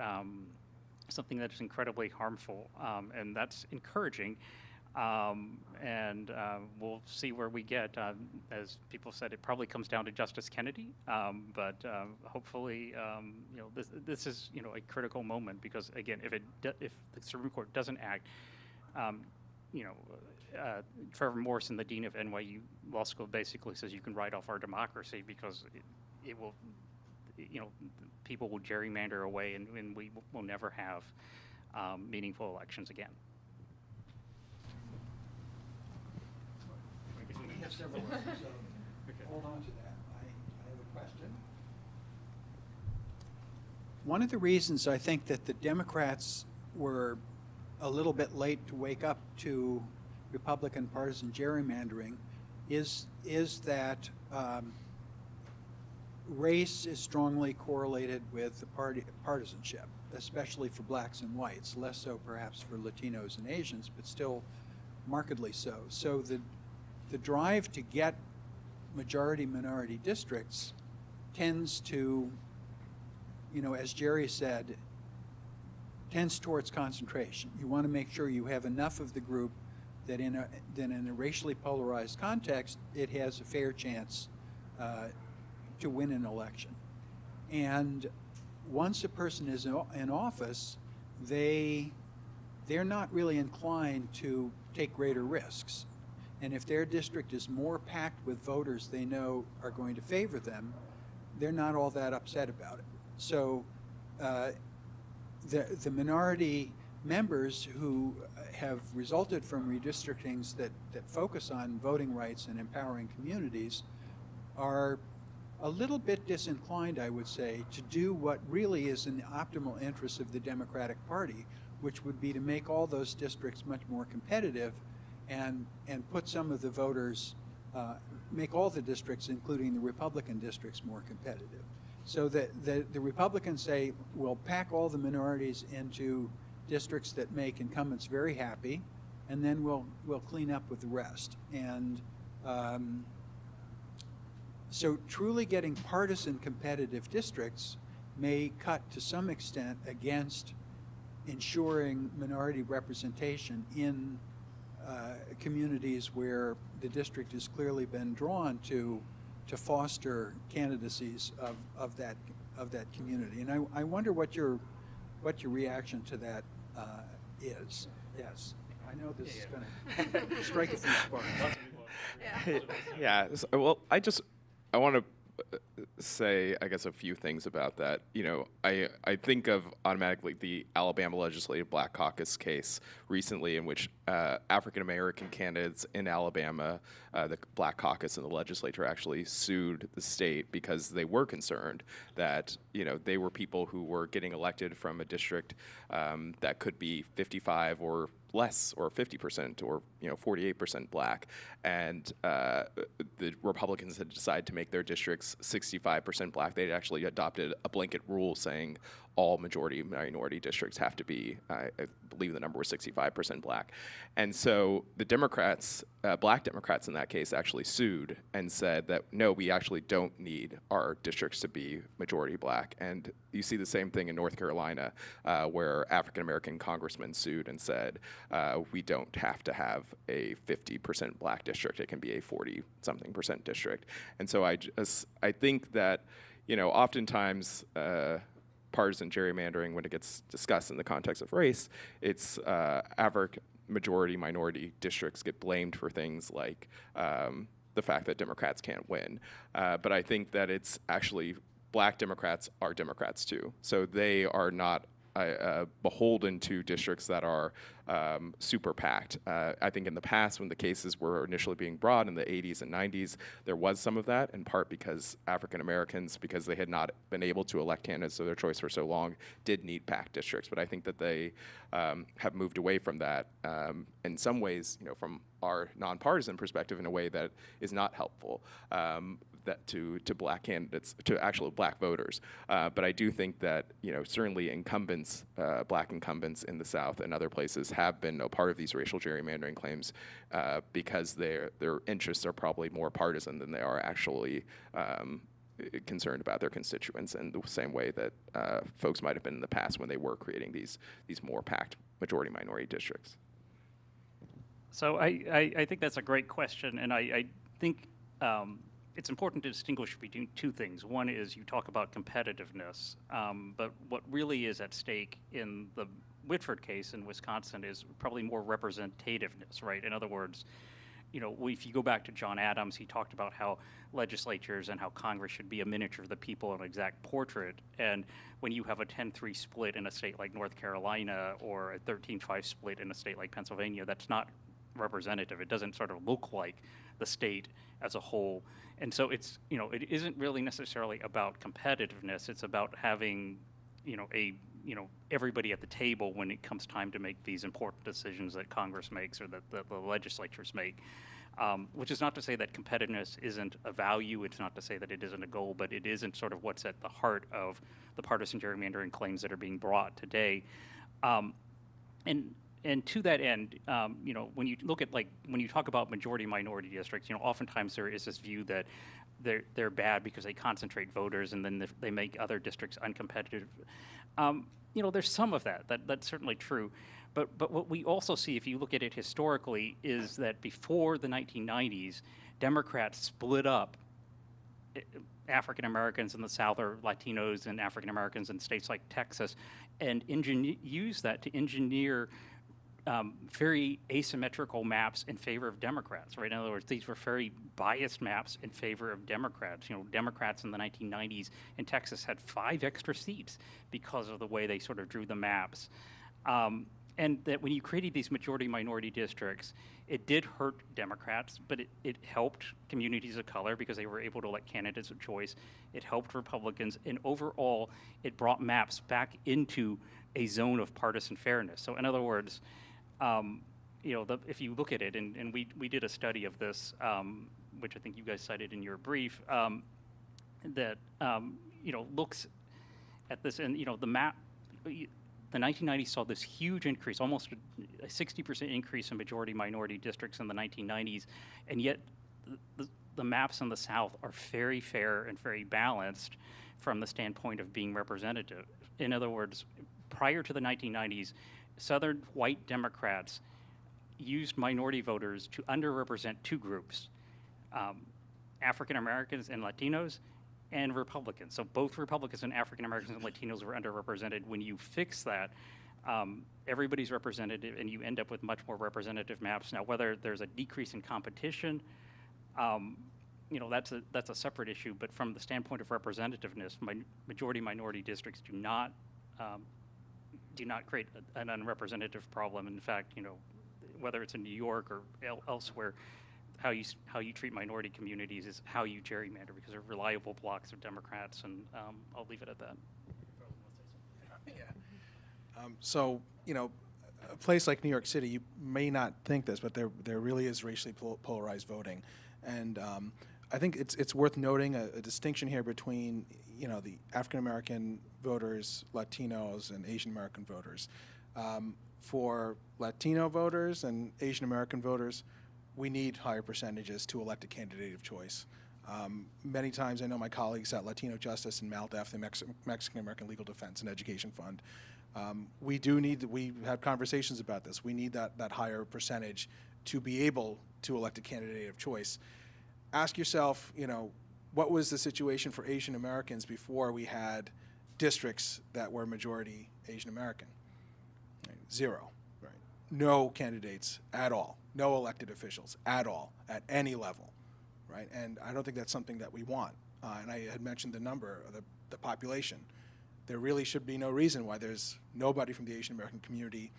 something that is incredibly harmful, and that's encouraging. And we'll see where we get. As people said, it probably comes down to Justice Kennedy, but hopefully, you know, this is, you know, a critical moment, because again, if the Supreme Court doesn't act, you know, Trevor Morrison, the dean of NYU Law School, basically says you can write off our democracy because it will, you know, people will gerrymander away, and we will never have meaningful elections again. We have several others, so hold on to that. I have a question. One of the reasons I think that the Democrats were a little bit late to wake up to Republican partisan gerrymandering is that race is strongly correlated with the partisanship, especially for blacks and whites, less so perhaps for Latinos and Asians, but still markedly so. So the drive to get majority-minority districts tends to, you know, as Jerry said, tends towards concentration. You want to make sure you have enough of the group that in a racially polarized context, it has a fair chance to win an election. And once a person is in office, they're not really inclined to take greater risks. And if their district is more packed with voters they know are going to favor them, they're not all that upset about it. So the minority members who have resulted from redistrictings that focus on voting rights and empowering communities are a little bit disinclined, I would say, to do what really is in the optimal interest of the Democratic Party, which would be to make all those districts much more competitive and put some of the voters make all the districts, including the Republican districts, more competitive. So that the Republicans say, we'll pack all the minorities into districts that make incumbents very happy, and then we'll clean up with the rest. And so truly getting partisan competitive districts may cut to some extent against ensuring minority representation in communities where the district has clearly been drawn to foster candidacies of that community. And I wonder what your reaction to that is. Yes, I know this is going to strike a few sparks. Yeah. Well, I want to say, I guess, a few things about that. You know, I think of automatically the Alabama Legislative Black Caucus case recently, in which African American candidates in Alabama, the Black Caucus in the legislature, actually sued the state because they were concerned that, you know, they were people who were getting elected from a district that could be 55 or less, or 50%, or 48% black, and the Republicans had decided to make their districts 65% black. They had actually adopted a blanket rule saying all majority minority districts have to be, I believe the number was 65% black. And so the Democrats, black Democrats in that case, actually sued and said that, no, we actually don't need our districts to be majority black. And you see the same thing in North Carolina, where African-American congressmen sued and said, we don't have to have a 50% black district, it can be a 40-something% district. And so I think that, oftentimes, partisan gerrymandering, when it gets discussed in the context of race, it's average majority minority districts get blamed for things like the fact that Democrats can't win. But I think that it's actually black Democrats are Democrats too. So they are not beholden to districts that are super packed. I think in the past, when the cases were initially being brought in the 80s and 90s, there was some of that, in part because African Americans, because they had not been able to elect candidates of their choice for so long, did need packed districts. But I think that they have moved away from that in some ways, from our nonpartisan perspective, in a way that is not helpful. That to black candidates, to actual black voters. But I do think that, certainly incumbents, black incumbents in the South and other places have been a part of these racial gerrymandering claims because their interests are probably more partisan than they are actually concerned about their constituents, in the same way that folks might have been in the past when they were creating these more packed majority minority districts. So I think that's a great question, and I think it's important to distinguish between two things. One is you talk about competitiveness, but what really is at stake in the Whitford case in Wisconsin is probably more representativeness, right? In other words, if you go back to John Adams, he talked about how legislatures and how Congress should be a miniature of the people, an exact portrait. And when you have a 10-3 split in a state like North Carolina or a 13-5 split in a state like Pennsylvania, that's not representative. It doesn't sort of look like the state as a whole. And so it's, it isn't really necessarily about competitiveness. It's about having, everybody at the table when it comes time to make these important decisions that Congress makes or that the legislatures make. Which is not to say that competitiveness isn't a value. It's not to say that it isn't a goal, but it isn't sort of what's at the heart of the partisan gerrymandering claims that are being brought today. And to that end, when you look at, when you talk about majority-minority districts, oftentimes there is this view that they're bad because they concentrate voters and then they make other districts uncompetitive. There's some of that. That's certainly true. But what we also see, if you look at it historically, is that before the 1990s, Democrats split up African Americans in the South, or Latinos and African Americans in states like Texas, and use that to engineer very asymmetrical maps in favor of Democrats, right? In other words, these were very biased maps in favor of Democrats. Democrats in the 1990s in Texas had 5 extra seats because of the way they sort of drew the maps. And that when you created these majority-minority districts, it did hurt Democrats, but it helped communities of color because they were able to elect candidates of choice. It helped Republicans, and overall, it brought maps back into a zone of partisan fairness. So in other words, if you look at it, and we did a study of this which I think you guys cited in your brief, that looks at this, and the map. The 1990s saw this huge increase, almost a 60% increase in majority-minority districts in the 1990s, and yet the maps in the South are very fair and very balanced from the standpoint of being representative. In other words, prior to the 1990s, Southern white Democrats used minority voters to underrepresent two groups, African Americans and Latinos, and Republicans. So both Republicans and African Americans and Latinos were underrepresented. When you fix that, everybody's represented, and you end up with much more representative maps. Now, whether there's a decrease in competition, that's a separate issue. But from the standpoint of representativeness, majority-minority districts do not create an unrepresentative problem. In fact, whether it's in New York or elsewhere, how you treat minority communities is how you gerrymander, because they're reliable blocks of Democrats, and I'll leave it at that. So, a place like New York City, you may not think this, but there really is racially polarized voting, and I think it's worth noting a distinction here between the African American voters, Latinos, and Asian American voters. For Latino voters and Asian American voters, we need higher percentages to elect a candidate of choice. Many times, I know my colleagues at Latino Justice and MALDEF, the Mexican American Legal Defense and Education Fund, we had conversations about this. We need that higher percentage to be able to elect a candidate of choice. Ask yourself, what was the situation for Asian Americans before we had districts that were majority Asian American? Right. Zero. Right. No candidates at all. No elected officials at all, at any level, right? And I don't think that's something that we want. And I had mentioned the number of the population. There really should be no reason why there's nobody from the Asian American community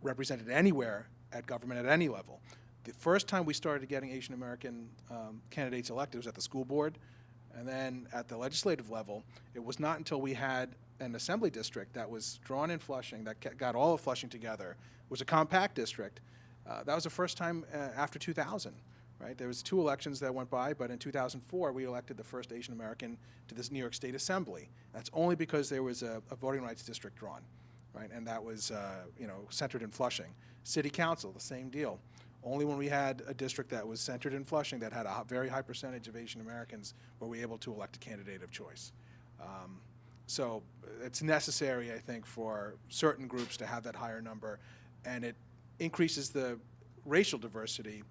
represented anywhere at government at any level. The first time we started getting Asian American candidates elected was at the school board, and then at the legislative level. It was not until we had an assembly district that was drawn in Flushing, that got all of Flushing together. It was a compact district. That was the first time after 2000, right? There was 2 elections that went by, but in 2004 we elected the first Asian American to this New York State Assembly. That's only because there was a voting rights district drawn, right? And that was centered in Flushing. City Council, the same deal. Only when we had a district that was centered in Flushing that had a very high percentage of Asian Americans were we able to elect a candidate of choice. So it's necessary, I think, for certain groups to have that higher number, and it increases the racial diversity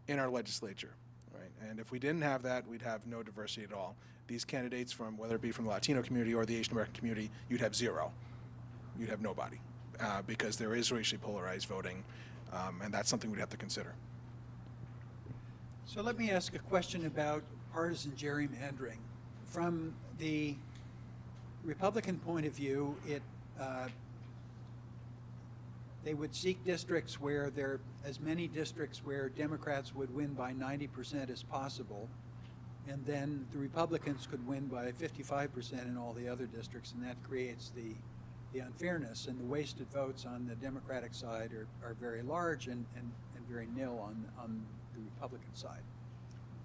in our legislature, right? And if we didn't have that, we'd have no diversity at all. These candidates, from whether it be from the Latino community or the Asian American community, you'd have zero. You'd have nobody, because there is racially polarized voting, and that's something we'd have to consider. So let me ask a question about partisan gerrymandering. From the Republican point of view, they would seek districts where there are as many districts where Democrats would win by 90% as possible, and then the Republicans could win by 55% in all the other districts, and that creates the unfairness, and the wasted votes on the Democratic side are very large and very nil on the Republican side,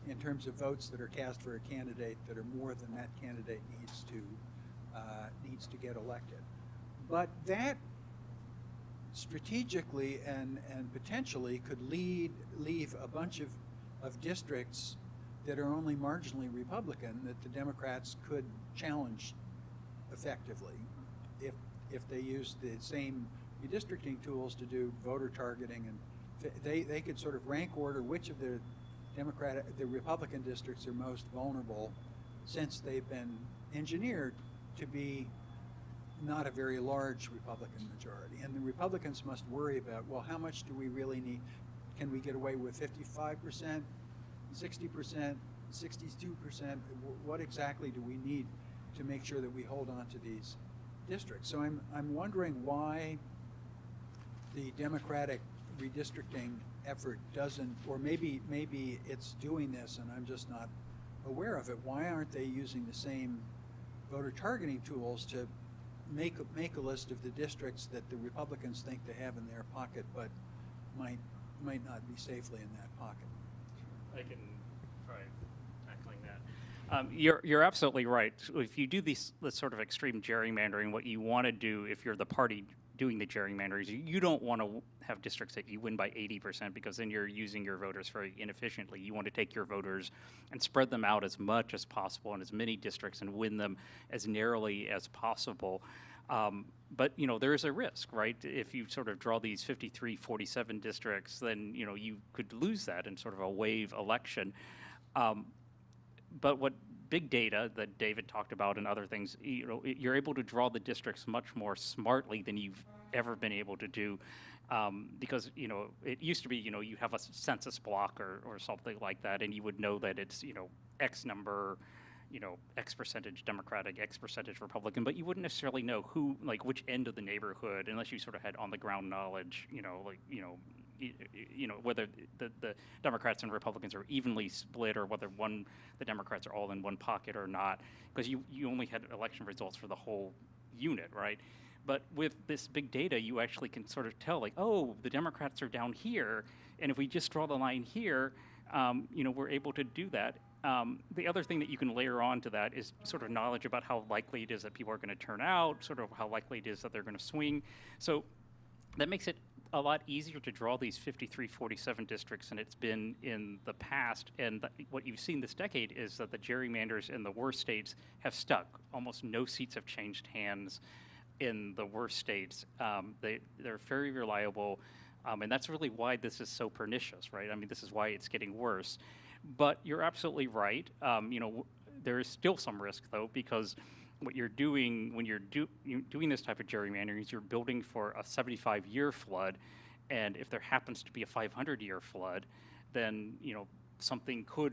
in terms of votes that are cast for a candidate that are more than that candidate needs to get elected. But that strategically and potentially could leave a bunch of districts that are only marginally Republican that the Democrats could challenge effectively if they use the same redistricting tools to do voter targeting, and they could sort of rank order which of the Republican districts are most vulnerable, since they've been engineered to be not a very large Republican majority. And the Republicans must worry about, well, how much do we really need? Can we get away with 55%, 60%, 62%? What exactly do we need to make sure that we hold on to these districts? So I'm wondering why the Democratic redistricting effort doesn't, or maybe it's doing this and I'm just not aware of it. Why aren't they using the same voter targeting tools to make a list of the districts that the Republicans think they have in their pocket, but might not be safely in that pocket? I can try tackling that. You're absolutely right. So if you do this sort of extreme gerrymandering, what you want to do if you're the party doing the gerrymandering is you don't want to have districts that you win by 80% because then you're using your voters very inefficiently. You want to take your voters and spread them out as much as possible in as many districts and win them as narrowly as possible. But there is a risk, right? If you sort of draw these 53-47 districts, then you could lose that in sort of a wave election. But what big data that David talked about and other things, you're able to draw the districts much more smartly than you've ever been able to do, because it used to be you have a census block or something like that, and you would know that it's X number, X percentage Democratic, X percentage Republican, but you wouldn't necessarily know who, like which end of the neighborhood, unless you sort of had on the ground knowledge, whether the Democrats and Republicans are evenly split or whether the Democrats are all in one pocket or not, because you only had election results for the whole unit, right? But with this big data, you actually can sort of tell, like, oh, the Democrats are down here, and if we just draw the line here, we're able to do that. The other thing that you can layer on to that is sort of knowledge about how likely it is that people are going to turn out, sort of how likely it is that they're going to swing. So that makes it a lot easier to draw these 53-47 districts than it's been in the past. And what you've seen this decade is that the gerrymanders in the worst states have stuck. Almost no seats have changed hands in the worst states. They're very reliable. And that's really why this is so pernicious, right? I mean, this is why it's getting worse. But you're absolutely right. There is still some risk, though, because what you're doing when you're doing this type of gerrymandering is you're building for a 75-year flood, and if there happens to be a 500-year flood, then something could,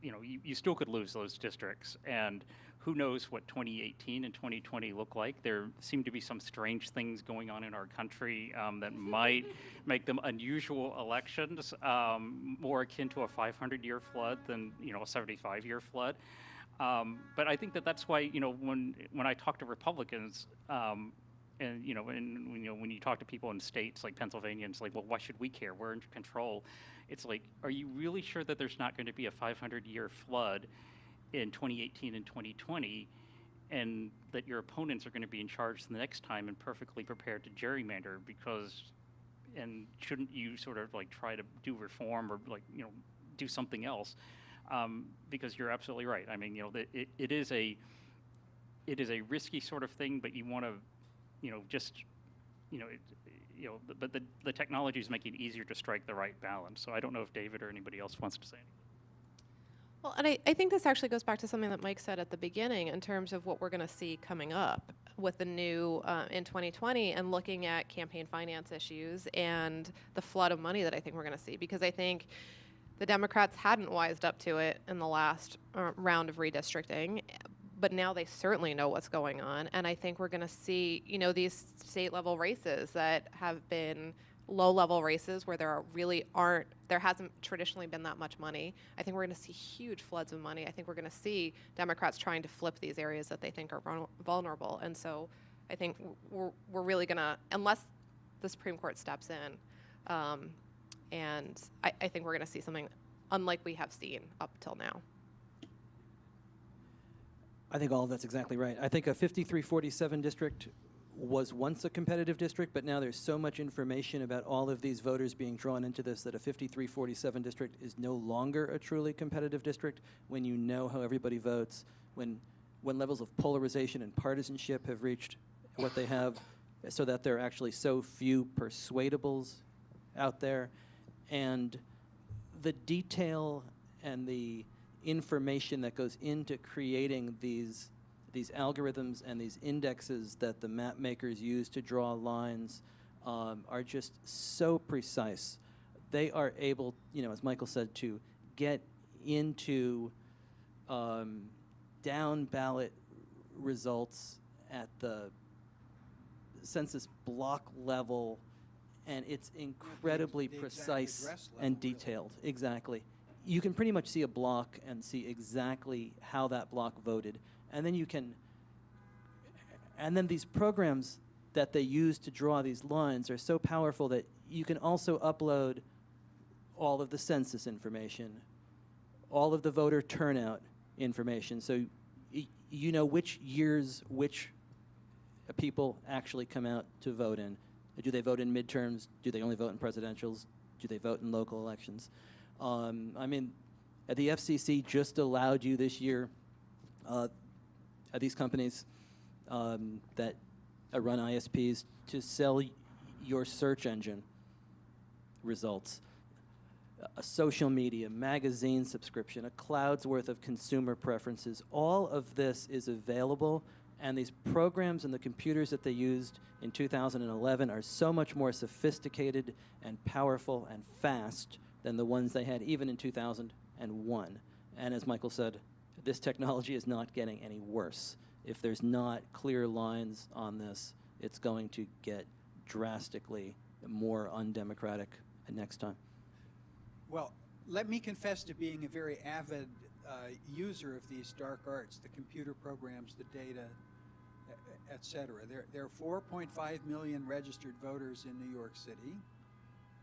you still could lose those districts. And who knows what 2018 and 2020 look like? There seem to be some strange things going on in our country that might make them unusual elections, more akin to a 500-year flood than a 75-year flood. But I think that's why when I talk to Republicans, and when you talk to people in states like Pennsylvania, it's like, well, why should we care? We're in control. It's like, are you really sure that there's not going to be a 500-year flood in 2018 and 2020, and that your opponents are going to be in charge the next time and perfectly prepared to gerrymander? And shouldn't you sort of like try to do reform or do something else? Because you're absolutely right. I mean, it is a risky sort of thing, but you want to, but the technology is making it easier to strike the right balance. So I don't know if David or anybody else wants to say anything. Well, and I think this actually goes back to something that Mike said at the beginning in terms of what we're going to see coming up with the new in 2020 and looking at campaign finance issues and the flood of money that I think we're going to see, because I think the Democrats hadn't wised up to it in the last round of redistricting, but now they certainly know what's going on. And I think we're going to see, these state level races that have been low level races where there hasn't traditionally been that much money. I think we're going to see huge floods of money. I think we're going to see Democrats trying to flip these areas that they think are vulnerable. And so I think we're really going to, unless the Supreme Court steps in, and I think we're going to see something unlike we have seen up till now. I think all of that's exactly right. I think a 53-47 district was once a competitive district, but now there's so much information about all of these voters being drawn into this that a 53-47 district is no longer a truly competitive district when you know how everybody votes, when levels of polarization and partisanship have reached what they have, so that there are actually so few persuadables out there. And the detail and the information that goes into creating these algorithms and these indexes that the map makers use to draw lines are just so precise. They are able, as Michael said, to get into down ballot results at the census block level, and it's incredibly precise and detailed. Exactly. You can pretty much see a block and see exactly how that block voted. And then these programs that they use to draw these lines are so powerful that you can also upload all of the census information, all of the voter turnout information. So you know which years which people actually come out to vote in. Do they vote in midterms? Do they only vote in presidentials? Do they vote in local elections? I mean, the FCC just allowed you this year, these companies that run ISPs, to sell your search engine results, a social media, magazine subscription, a cloud's worth of consumer preferences. All of this is available, and these programs and the computers that they used in 2011 are so much more sophisticated and powerful and fast than the ones they had even in 2001. And as Michael said, this technology is not getting any worse. If there's not clear lines on this, it's going to get drastically more undemocratic next time. Well, let me confess to being a very avid user of these dark arts, the computer programs, the data, et cetera. There are 4.5 million registered voters in New York City.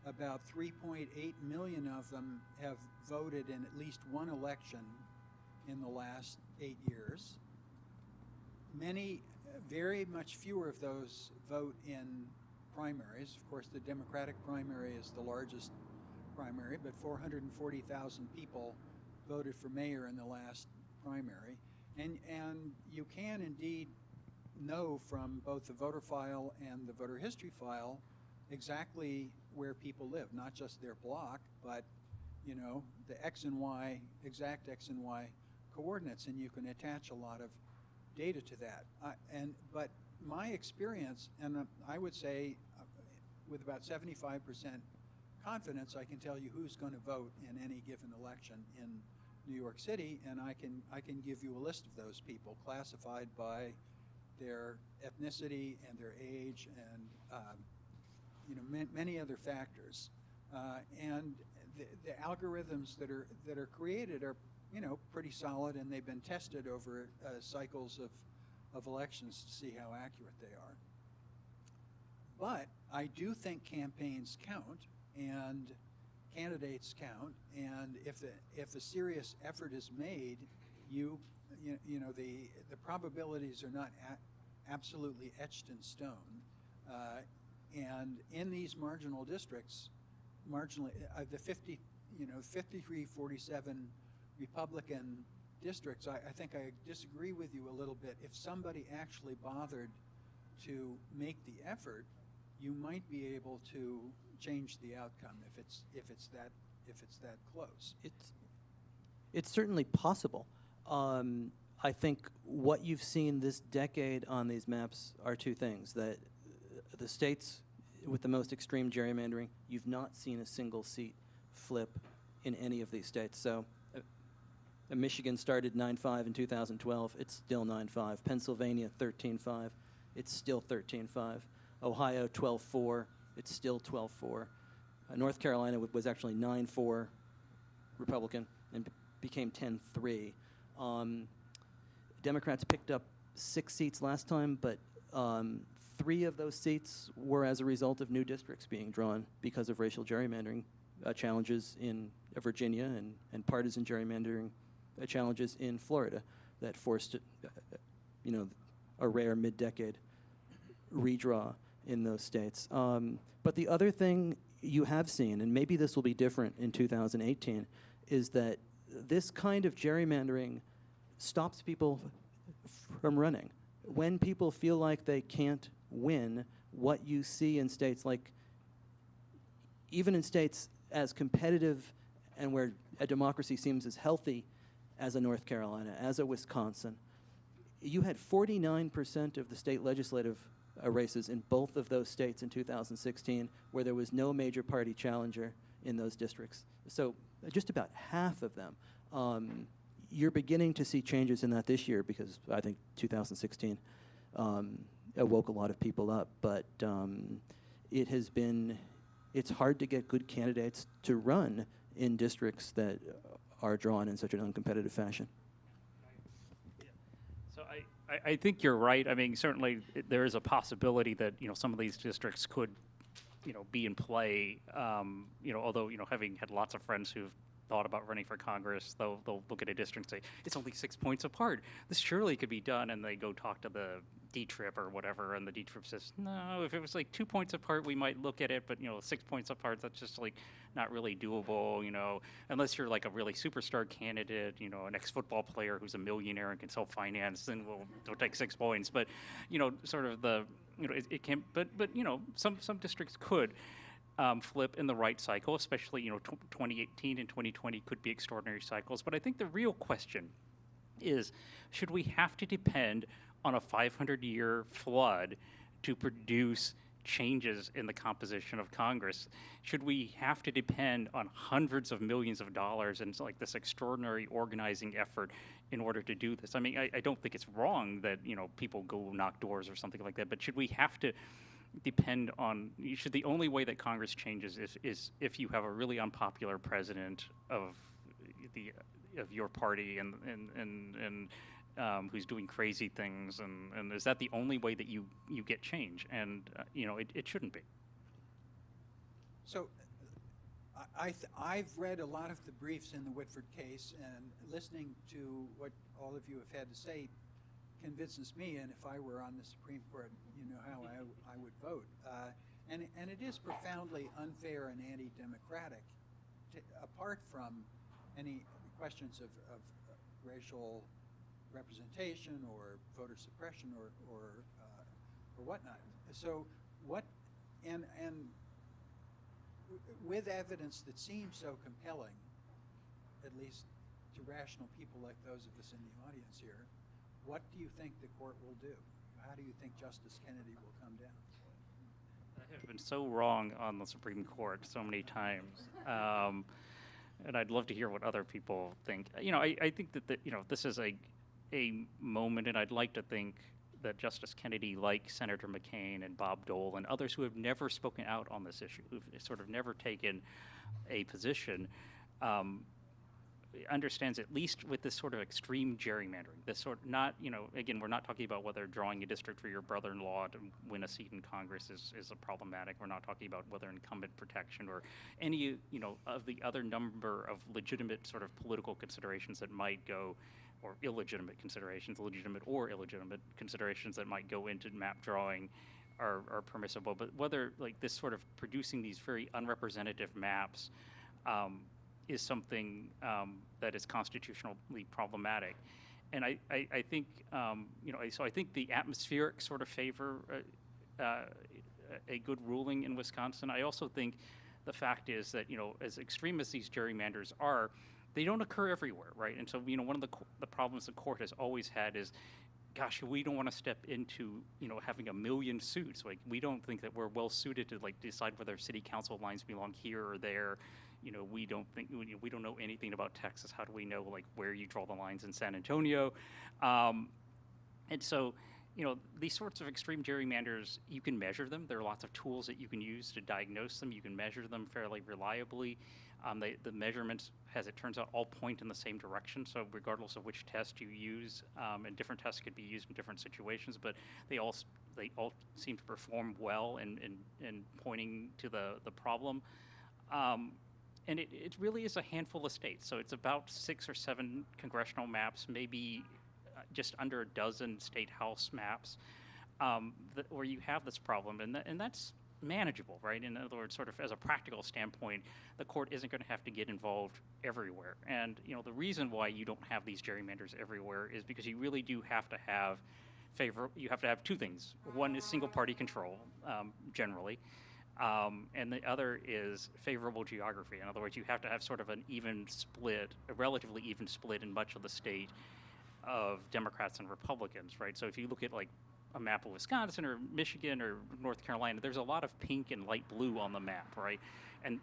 About 3.8 million of them have voted in at least one election in the last 8 years. Many, very much fewer of those vote in primaries. Of course, the Democratic primary is the largest primary, but 440,000 people voted for mayor in the last primary. And you can indeed know from both the voter file and the voter history file exactly where people live, not just their block, but you know, the X and Y, exact X and Y coordinates, and you can attach a lot of data to that. But my experience, and I would say with about 75% confidence, I can tell you who's going to vote in any given election in New York City, and I can give you a list of those people classified by their ethnicity and their age and you know, many other factors. And the algorithms that are created are, you know, pretty solid, and they've been tested over cycles of elections to see how accurate they are. But I do think campaigns count and candidates count, and if a serious effort is made, you know the probabilities are not absolutely etched in stone. And in these marginal districts, the 53-47 Republican districts, I think I disagree with you a little bit. If somebody actually bothered to make the effort, you might be able to change the outcome if it's that close. It's certainly possible. I think what you've seen this decade on these maps are two things: that the states with the most extreme gerrymandering, you've not seen a single seat flip in any of these states. So Michigan started 9-5 in 2012. It's still 9-5. Pennsylvania 13-5. It's still 13-5. Ohio 12-4. It's still 12-4. North Carolina was actually 9-4 Republican and became 10-3. Democrats picked up 6 seats last time, but 3 of those seats were as a result of new districts being drawn because of racial gerrymandering challenges in Virginia and partisan gerrymandering challenges in Florida that forced, you know, a rare mid-decade redraw in those states. But the other thing you have seen, and maybe this will be different in 2018, is that this kind of gerrymandering stops people from running. When people feel like they can't win, what you see in states like, even in states as competitive and where a democracy seems as healthy as a North Carolina, as a Wisconsin, you had 49% of the state legislative races in both of those states in 2016 where there was no major party challenger in those districts. So just about half of them. You're beginning to see changes in that this year because I think 2016 woke a lot of people up, but it's hard to get good candidates to run in districts that are drawn in such an uncompetitive fashion. So I think you're right. I mean, certainly there is a possibility that, you know, some of these districts could, you know, be in play, you know, although, you know, having had lots of friends who've thought about running for Congress, they'll look at a district and say, it's only 6 points apart. This surely could be done. And they go talk to the D-Trip or whatever, and the D-Trip says, no, if it was like 2 points apart, we might look at it, but 6 points apart, that's just like not really doable, unless you're like a really superstar candidate, an ex-football player who's a millionaire and can self-finance, then we'll take 6 points. But, sort of it can, but some districts could flip in the right cycle, especially, 2018 and 2020 could be extraordinary cycles. But I think the real question is, should we have to depend on a 500-year flood to produce changes in the composition of Congress? Should we have to depend on hundreds of millions of dollars and like this extraordinary organizing effort in order to do this? I mean, I don't think it's wrong that, people go knock doors or something like that, but should we have to depend on, should the only way that Congress changes is if you have a really unpopular president of your party and who's doing crazy things, and is that the only way that you get change? And it shouldn't be. So I've read a lot of the briefs in the Whitford case, and listening to what all of you have had to say convinces me, and if I were on the Supreme Court, how I would vote. And it is profoundly unfair and anti-democratic, apart from any questions of racial representation or voter suppression or whatnot. So and with evidence that seems so compelling, at least to rational people like those of us in the audience here, what do you think the court will do? How do you think Justice Kennedy will come down? I have been so wrong on the Supreme Court so many times. And I'd love to hear what other people think. I think that this is a moment, and I'd like to think that Justice Kennedy, like Senator McCain and Bob Dole and others who have never spoken out on this issue, who've sort of never taken a position, understands, at least with this sort of extreme gerrymandering, this sort of again, we're not talking about whether drawing a district for your brother-in-law to win a seat in Congress is a problematic. We're not talking about whether incumbent protection or any, of the other number of legitimate sort of political considerations that might go, or illegitimate considerations, legitimate or illegitimate considerations that might go into map drawing are permissible. But whether like this sort of producing these very unrepresentative maps is something that is constitutionally problematic. And I think, so I think the atmospheric sort of favor a good ruling in Wisconsin. I also think the fact is that, as extreme as these gerrymanders are, they don't occur everywhere, right? And so, one of the problems the court has always had is, gosh, we don't want to step into, having a million suits. Like, we don't think that we're well suited to like decide whether city council lines belong here or there. We don't know anything about Texas. How do we know like where you draw the lines in San Antonio? And so, these sorts of extreme gerrymanders, you can measure them. There are lots of tools that you can use to diagnose them. You can measure them fairly reliably. The measurements, as it turns out, all point in the same direction. So regardless of which test you use, and different tests could be used in different situations, but they all seem to perform well in pointing to the problem. And it really is a handful of states. So it's about 6 or 7 congressional maps, maybe just under a dozen state house maps, where you have this problem, and that's manageable, right? In other words, sort of as a practical standpoint, the court isn't going to have to get involved everywhere. And the reason why you don't have these gerrymanders everywhere is because you really do have to have you have to have 2 things. One is single party control, generally. And the other is favorable geography. In other words, you have to have sort of a relatively even split in much of the state of Democrats and Republicans, right? So if you look at like a map of Wisconsin or Michigan or North Carolina, there's a lot of pink and light blue on the map, right? And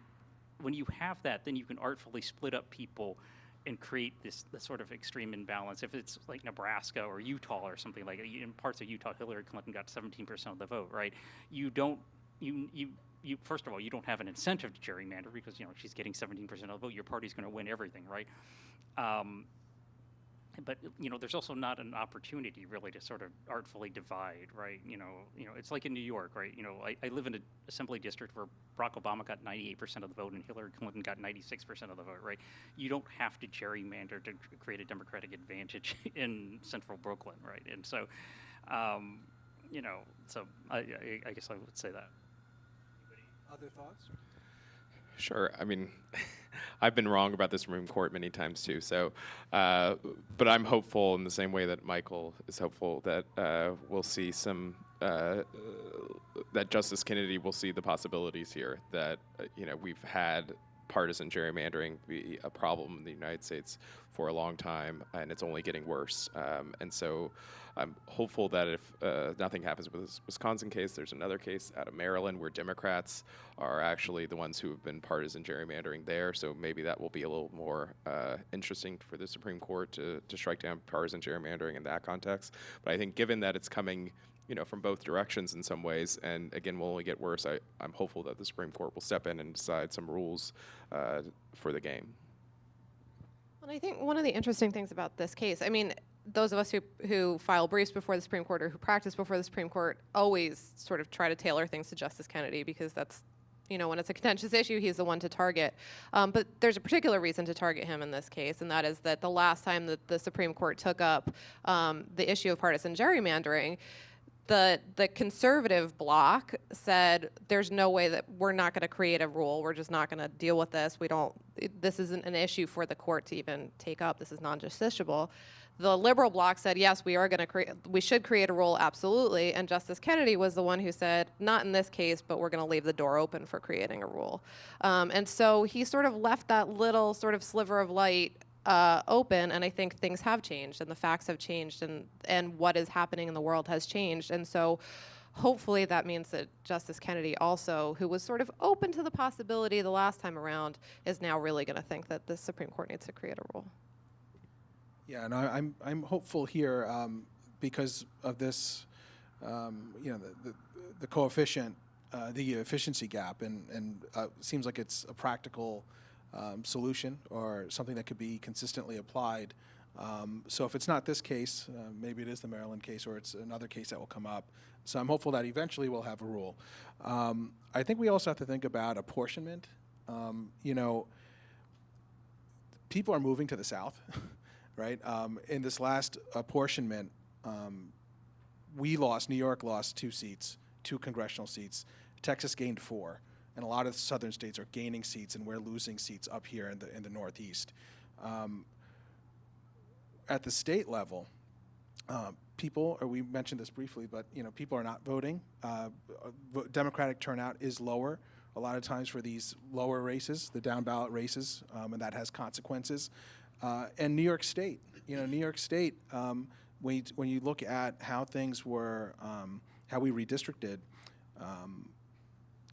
when you have that, then you can artfully split up people and create this sort of extreme imbalance. If it's like Nebraska or Utah or something like in parts of Utah, Hillary Clinton got 17% of the vote, right? You first of all, you don't have an incentive to gerrymander because she's getting 17% of the vote. Your party's going to win everything, right? but there's also not an opportunity really to sort of artfully divide, right? It's like in New York, right? I live in an assembly district where Barack Obama got 98% of the vote and Hillary Clinton got 96% of the vote, right? You don't have to gerrymander to create a Democratic advantage in central Brooklyn, right? And so, so I guess I would say that. Other thoughts? Sure. I mean, I've been wrong about the Supreme Court many times too. So, but I'm hopeful in the same way that Michael is hopeful that we'll see some that Justice Kennedy will see the possibilities here. That we've had partisan gerrymandering be a problem in the United States for a long time, and it's only getting worse. And so I'm hopeful that if nothing happens with this Wisconsin case, there's another case out of Maryland where Democrats are actually the ones who have been partisan gerrymandering there. So maybe that will be a little more interesting for the Supreme Court to strike down partisan gerrymandering in that context. But I think given that it's coming from both directions in some ways, and again, will only get worse, I'm hopeful that the Supreme Court will step in and decide some rules for the game. And I think one of the interesting things about this case, I mean, those of us who file briefs before the Supreme Court or who practice before the Supreme Court always sort of try to tailor things to Justice Kennedy because that's, when it's a contentious issue, he's the one to target. But there's a particular reason to target him in this case, and that is that the last time that the Supreme Court took up the issue of partisan gerrymandering, the conservative bloc said, there's no way that we're not going to create a rule. We're just not going to deal with this. This isn't an issue for the court to even take up. This is non-justiciable. The liberal bloc said, yes, we should create a rule, absolutely. And Justice Kennedy was the one who said, not in this case, but we're going to leave the door open for creating a rule. And so he sort of left that little sort of sliver of light open, and I think things have changed, and the facts have changed, and what is happening in the world has changed. And so hopefully that means that Justice Kennedy also, who was sort of open to the possibility the last time around, is now really going to think that the Supreme Court needs to create a rule. Yeah, and I'm hopeful here because of this, the coefficient, the efficiency gap, and seems like it's a practical solution or something that could be consistently applied. So if it's not this case, maybe it is the Maryland case or it's another case that will come up. So I'm hopeful that eventually we'll have a rule. I think we also have to think about apportionment. People are moving to the South, right? In this last apportionment, New York lost 2 seats, 2 congressional seats. Texas gained 4. And a lot of southern states are gaining seats, and we're losing seats up here in the Northeast. At the state level, we mentioned this briefly, but people are not voting. Democratic turnout is lower a lot of times for these lower races, the down ballot races, and that has consequences. And New York State, when you look at how things were, how we redistricted.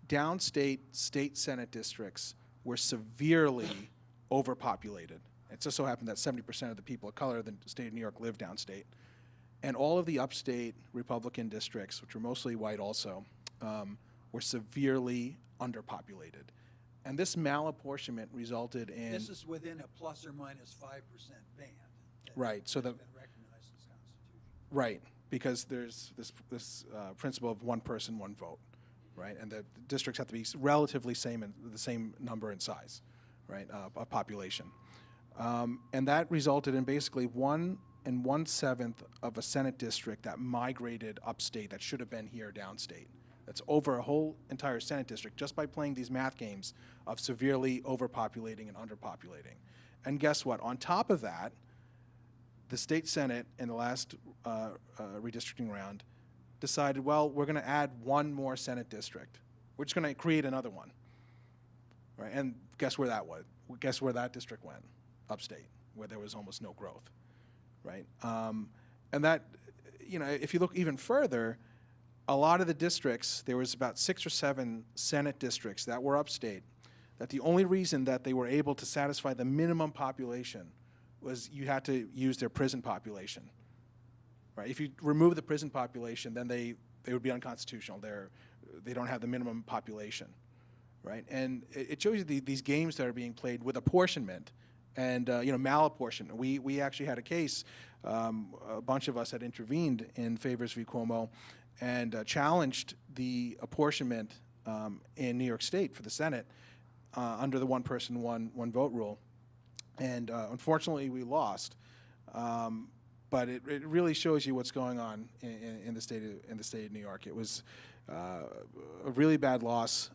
Downstate state Senate districts were severely overpopulated. It just so happened that 70% of the people of color in the state of New York live downstate. And all of the upstate Republican districts, which were mostly white also, were severely underpopulated. And this malapportionment resulted in... This is within a plus or minus 5% band. Right. So that's been recognized as constitutional. Right, because there's this principle of one person, one vote. Right, and the districts have to be relatively the same number and size, right, of population, and that resulted in basically 1 1/7 of a Senate district that migrated upstate that should have been here downstate. That's over a whole entire Senate district just by playing these math games of severely overpopulating and underpopulating. And guess what? On top of that, the state Senate in the last redistricting round decided, well, we're going to add 1 more Senate district. We're just going to create another one, right? And guess where that was? Guess where that district went? Upstate, where there was almost no growth, right? And that, if you look even further, a lot of the districts, there was about 6 or 7 Senate districts that were upstate, that the only reason that they were able to satisfy the minimum population was you had to use their prison population. Right. If you remove the prison population, then they would be unconstitutional. They don't have the minimum population, right? And it shows you these games that are being played with apportionment, and malapportionment. We actually had a case. A bunch of us had intervened in Favors v. Cuomo and challenged the apportionment in New York State for the Senate under the one person, one vote rule. And unfortunately, we lost. But it really shows you what's going on in the state of New York. It was a really bad loss.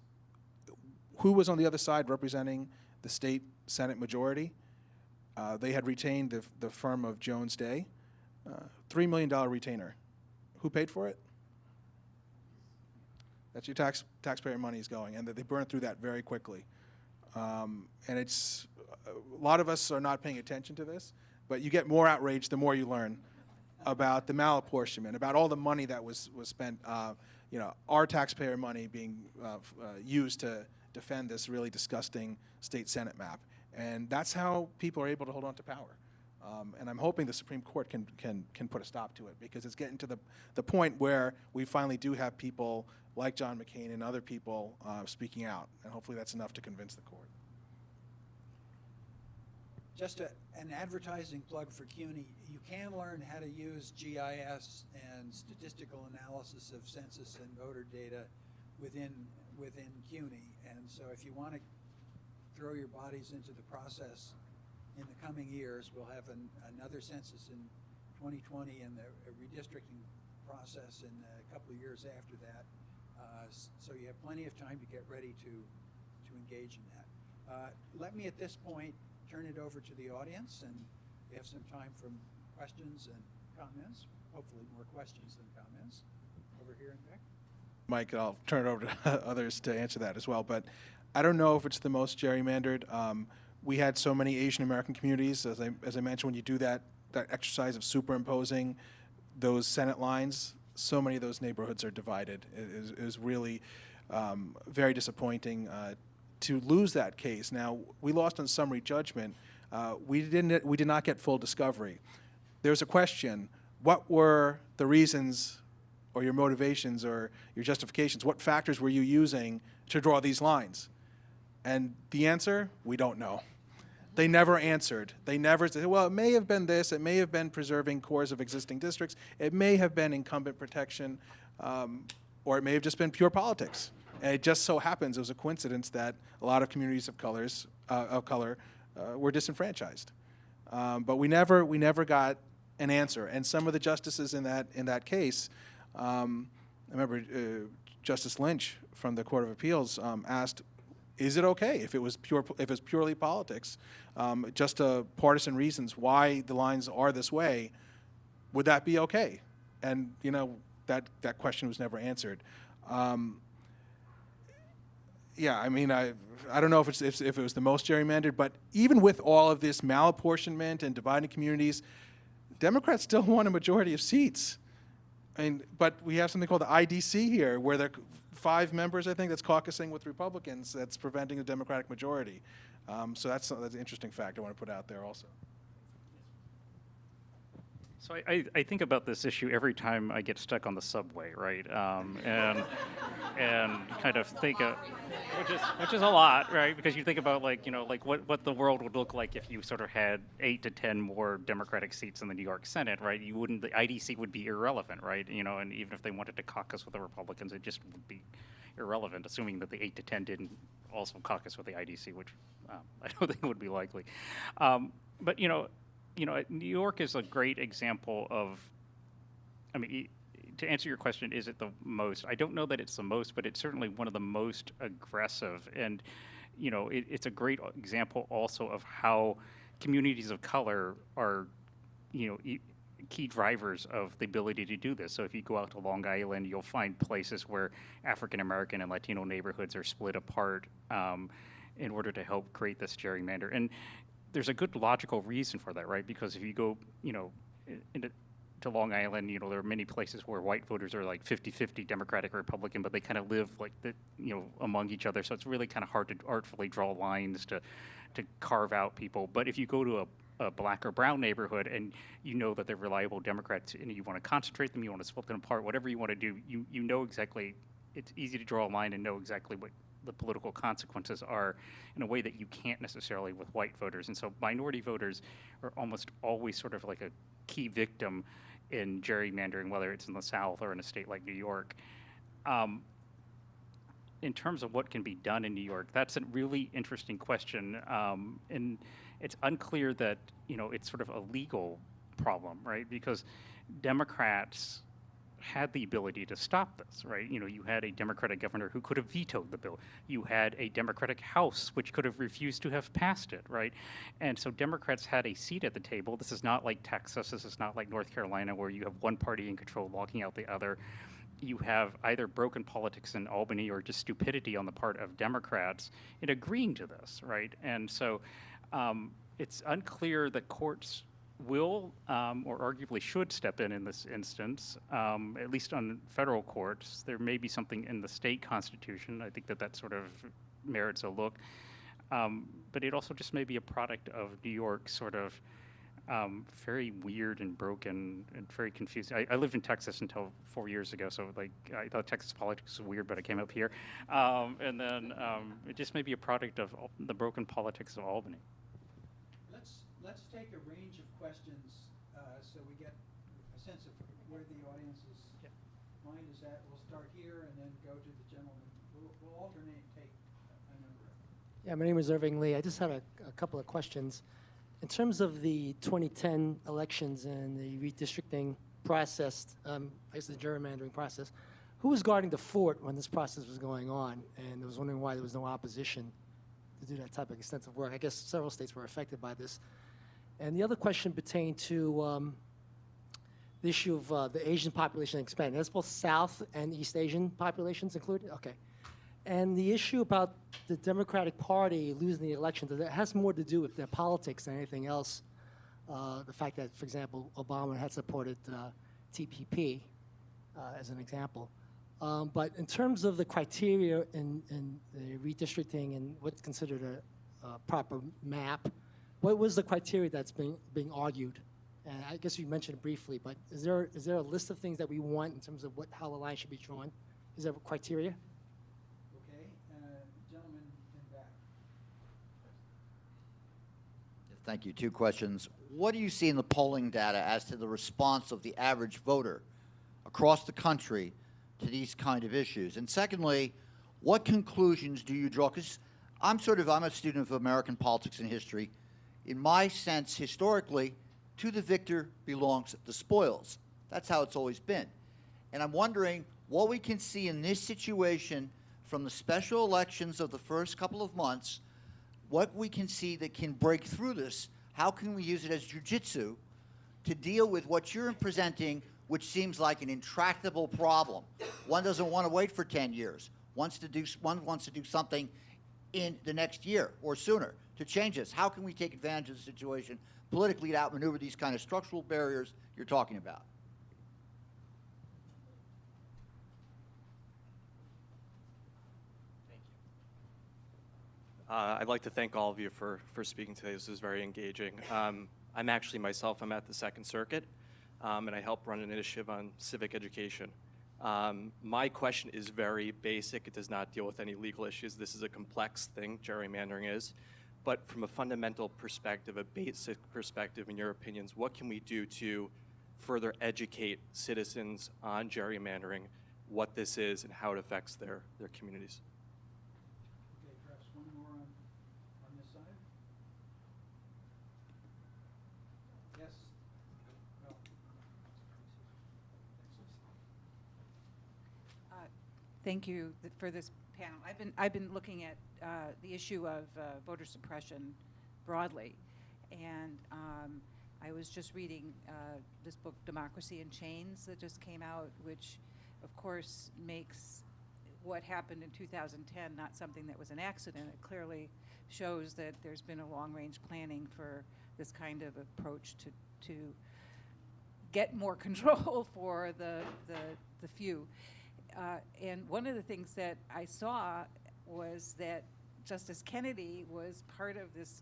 Who was on the other side representing the state Senate majority? They had retained the firm of Jones Day, $3 million retainer. Who paid for it? That's your taxpayer money is going, and they burned through that very quickly. And it's a lot of us are not paying attention to this, but you get more outraged the more you learn about the malapportionment, about all the money that was spent, our taxpayer money being used to defend this really disgusting state Senate map. And that's how people are able to hold on to power. And I'm hoping the Supreme Court can put a stop to it, because it's getting to the point where we finally do have people like John McCain and other people speaking out, and hopefully that's enough to convince the court. Just an advertising plug for CUNY. You can learn how to use GIS and statistical analysis of census and voter data within CUNY. And so if you want to throw your bodies into the process in the coming years, we'll have another census in 2020 and a redistricting process in a couple of years after that. So you have plenty of time to get ready to engage in that. Let me at this point turn it over to the audience, and we have some time for questions and comments. Hopefully more questions than comments. Over here in the back. Mike, I'll turn it over to others to answer that as well, but I don't know if it's the most gerrymandered. We had so many Asian American communities, as I mentioned, when you do that exercise of superimposing those Senate lines, so many of those neighborhoods are divided. It is really very disappointing to lose that case. Now, we lost on summary judgment. We did not get full discovery. There's a question: what were the reasons, or your motivations, or your justifications? What factors were you using to draw these lines? And the answer: we don't know. They never answered. They never said, well, it may have been this, it may have been preserving cores of existing districts, it may have been incumbent protection, or it may have just been pure politics. And it just so happens, it was a coincidence that a lot of communities of color were disenfranchised. But we never got an answer. And some of the justices in that case, I remember Justice Lynch from the Court of Appeals asked, is it okay if it's purely politics, just partisan reasons why the lines are this way? Would that be okay? And that question was never answered. Yeah, I mean, I don't know if it was the most gerrymandered, but even with all of this malapportionment and dividing communities, Democrats still won a majority of seats. But we have something called the IDC here, where there are 5 members, I think, that's caucusing with Republicans, that's preventing a Democratic majority. So that's an interesting fact I want to put out there also. So I think about this issue every time I get stuck on the subway, right? And kind of think of, which is a lot, right? Because you think about what the world would look like if you sort of had 8 to 10 more Democratic seats in the New York Senate, right? The IDC would be irrelevant, right? And even if they wanted to caucus with the Republicans, it just would be irrelevant, assuming that the 8 to 10 didn't also caucus with the IDC, which I don't think would be likely. But New York is a great example of, to answer your question, is it the most? I don't know that it's the most, but it's certainly one of the most aggressive. And, it's a great example also of how communities of color are, key drivers of the ability to do this. So if you go out to Long Island, you'll find places where African American and Latino neighborhoods are split apart in order to help create this gerrymander. And there's a good logical reason for that, right? Because if you go, to Long Island, there are many places where white voters are like 50-50 Democratic or Republican, but they kind of live like among each other. So it's really kind of hard to artfully draw lines to carve out people. But if you go to a black or brown neighborhood and that they're reliable Democrats and you want to concentrate them, you want to split them apart, whatever you want to do, you know exactly, it's easy to draw a line and know exactly the political consequences are in a way that you can't necessarily with white voters. And so minority voters are almost always sort of like a key victim in gerrymandering, whether it's in the South or in a state like New York. In terms of what can be done in New York, that's a really interesting question. And it's unclear that, you know, it's sort of a legal problem, right? Because Democrats had the ability to stop this, right? You know, you had a Democratic governor who could have vetoed the bill. You had a Democratic House which could have refused to have passed it, right? And so Democrats had a seat at the table. This is not like Texas. This is not like North Carolina where you have one party in control locking out the other. You have either broken politics in Albany or just stupidity on the part of Democrats in agreeing to this, right? And so it's unclear that courts will or arguably should step in this instance, at least on federal courts. There may be something in the state constitution. I think that that sort of merits a look. But it also just may be a product of New York sort of very weird and broken and very confusing. I lived in Texas until 4 years ago, so like I thought Texas politics was weird, but I came up here. And then it just may be a product of the broken politics of Albany. Let's take a range of questions so we get a sense of where the audience's mind is at. We'll start here and then go to the gentleman. We'll alternate take a number. Yeah, my name is Irving Lee. I just have a couple of questions. In terms of the 2010 elections and the redistricting process, I guess the gerrymandering process, who was guarding the fort when this process was going on? And I was wondering why there was no opposition to do that type of extensive work. I guess several states were affected by this. And the other question pertained to the issue of the Asian population expanding. That's both South and East Asian populations included? Okay. And the issue about the Democratic Party losing the election, that has more to do with their politics than anything else. The fact that, for example, Obama had supported TPP as an example. But in terms of the criteria in the redistricting and what's considered a proper map, what was the criteria that's being argued? And I guess you mentioned it briefly, but is there a list of things that we want in terms of how the line should be drawn? Is there a criteria? Okay, gentleman in back. Thank you. 2 questions. What do you see in the polling data as to the response of the average voter across the country to these kind of issues? And secondly, what conclusions do you draw? Because I'm a student of American politics and history. In my sense, historically, to the victor belongs the spoils. That's how it's always been. And I'm wondering what we can see in this situation from the special elections of the first couple of months, what we can see that can break through this. How can we use it as jujitsu to deal with what you're presenting, which seems like an intractable problem? One doesn't want to wait for 10 years. One wants to do something in the next year or sooner to change this. How can we take advantage of the situation politically to outmaneuver these kind of structural barriers you're talking about? I'd like to thank all of you for speaking today. This is very engaging. I'm actually myself, I'm at the Second Circuit, and I help run an initiative on civic education. My question is very basic. It does not deal with any legal issues. This is a complex thing, gerrymandering is. But from a fundamental perspective, a basic perspective, in your opinions, what can we do to further educate citizens on gerrymandering, what this is, and how it affects their communities? Okay, perhaps one more on this side. Yes. Well. Thank you for this panel. I've been looking at the issue of voter suppression broadly, and I was just reading this book, Democracy in Chains, that just came out, which, of course, makes what happened in 2010 not something that was an accident. It clearly shows that there's been a long-range planning for this kind of approach to get more control for the few. And one of the things that I saw was that Justice Kennedy was part of this,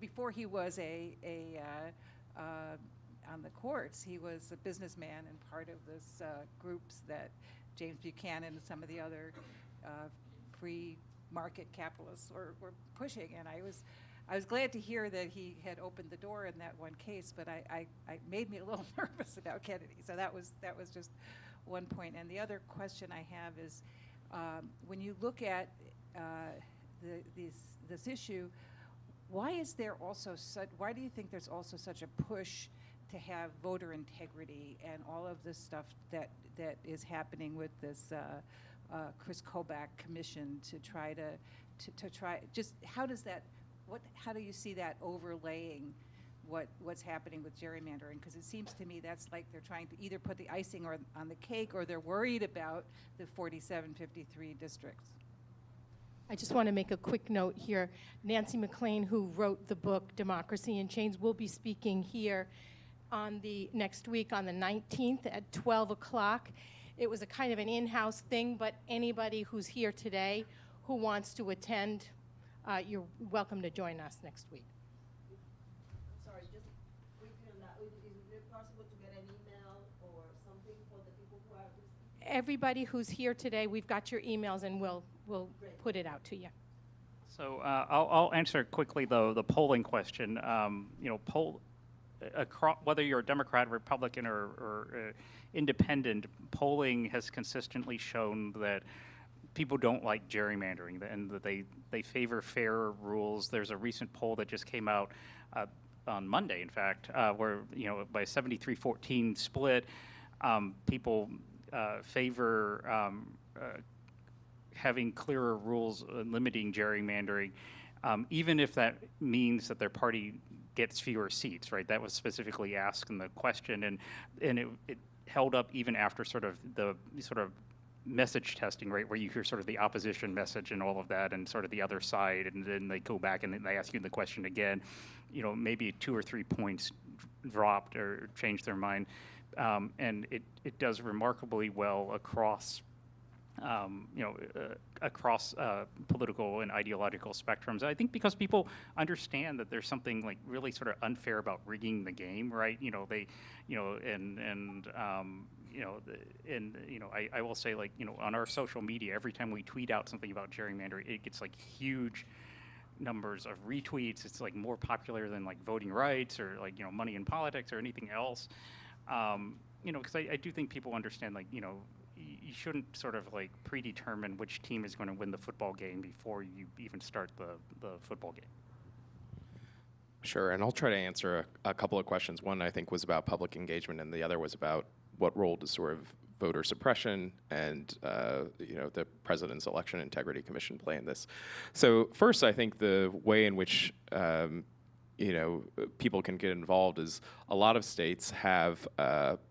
before he was on the courts, he was a businessman and part of this groups that James Buchanan and some of the other free market capitalists were pushing. And I was glad to hear that he had opened the door in that one case, but I made me a little nervous about Kennedy. So that was just one point. And the other question I have is, when you look at this issue, why is there also why do you think there's also such a push to have voter integrity and all of this stuff that is happening with this Chris Kobach commission to try just how does that how do you see that overlaying what's happening with gerrymandering? Because it seems to me that's like they're trying to either put the icing on the cake, or they're worried about the 4753 districts. I just want to make a quick note here. Nancy McLean, who wrote the book Democracy in Chains, will be speaking here on the next week on the 19th at 12 o'clock. It was a kind of an in-house thing, but anybody who's here today who wants to attend, you're welcome to join us next week. Sorry, just quickly on that, is it possible to get an email or something for the people who are? Everybody who's here today, we've got your emails, and we'll put it out to you. So I'll answer quickly the polling question. Whether you're a Democrat, Republican, or independent, polling has consistently shown that people don't like gerrymandering and that they favor fair rules. There's a recent poll that just came out on Monday, in fact, where by a 73-14 split, people favor having clearer rules limiting gerrymandering, even if that means that their party gets fewer seats, right? That was specifically asked in the question, and it held up even after sort of the message testing, right, where you hear sort of the opposition message and all of that, and sort of the other side, and then they go back and they ask you the question again. Maybe 2 or 3 points dropped or changed their mind, and it does remarkably well across. Across political and ideological spectrums. I think because people understand that there's something like really sort of unfair about rigging the game, right? I will say, like, on our social media, every time we tweet out something about gerrymandering, it gets like huge numbers of retweets. It's like more popular than like voting rights or like money in politics or anything else. Because I do think people understand, like, you shouldn't sort of like predetermine which team is going to win the football game before you even start the football game. Sure, and I'll try to answer a couple of questions. One, I think, was about public engagement, and the other was about what role does sort of voter suppression and the President's Election Integrity Commission play in this. So first, I think the way in which people can get involved is a lot of states have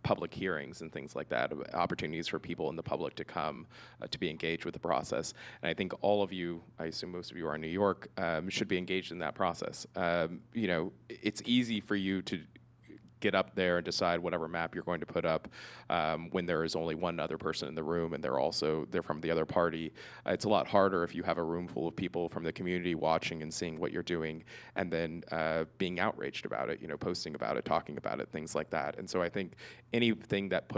public hearings and things like that, opportunities for people in the public to come to be engaged with the process. And I think all of you, I assume most of you are in New York, should be engaged in that process. It's easy for you to get up there and decide whatever map you're going to put up when there is only one other person in the room and they're from the other party. It's a lot harder if you have a room full of people from the community watching and seeing what you're doing and then being outraged about it, posting about it, talking about it, things like that. And so I think anything that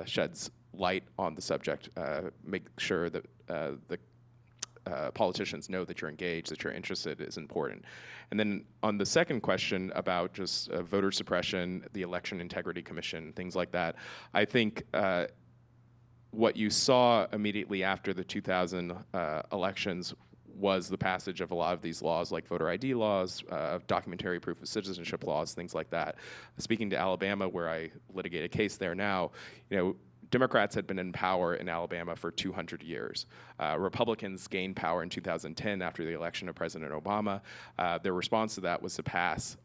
sheds light on the subject, make sure that the politicians know that you're engaged, that you're interested, is important. And then on the second question about just voter suppression, the Election Integrity Commission, things like that, I think what you saw immediately after the 2000 elections was the passage of a lot of these laws, like voter ID laws, documentary proof of citizenship laws, things like that. Speaking to Alabama, where I litigate a case there now, Democrats had been in power in Alabama for 200 years. Republicans gained power in 2010 after the election of President Obama. Their response to that was to pass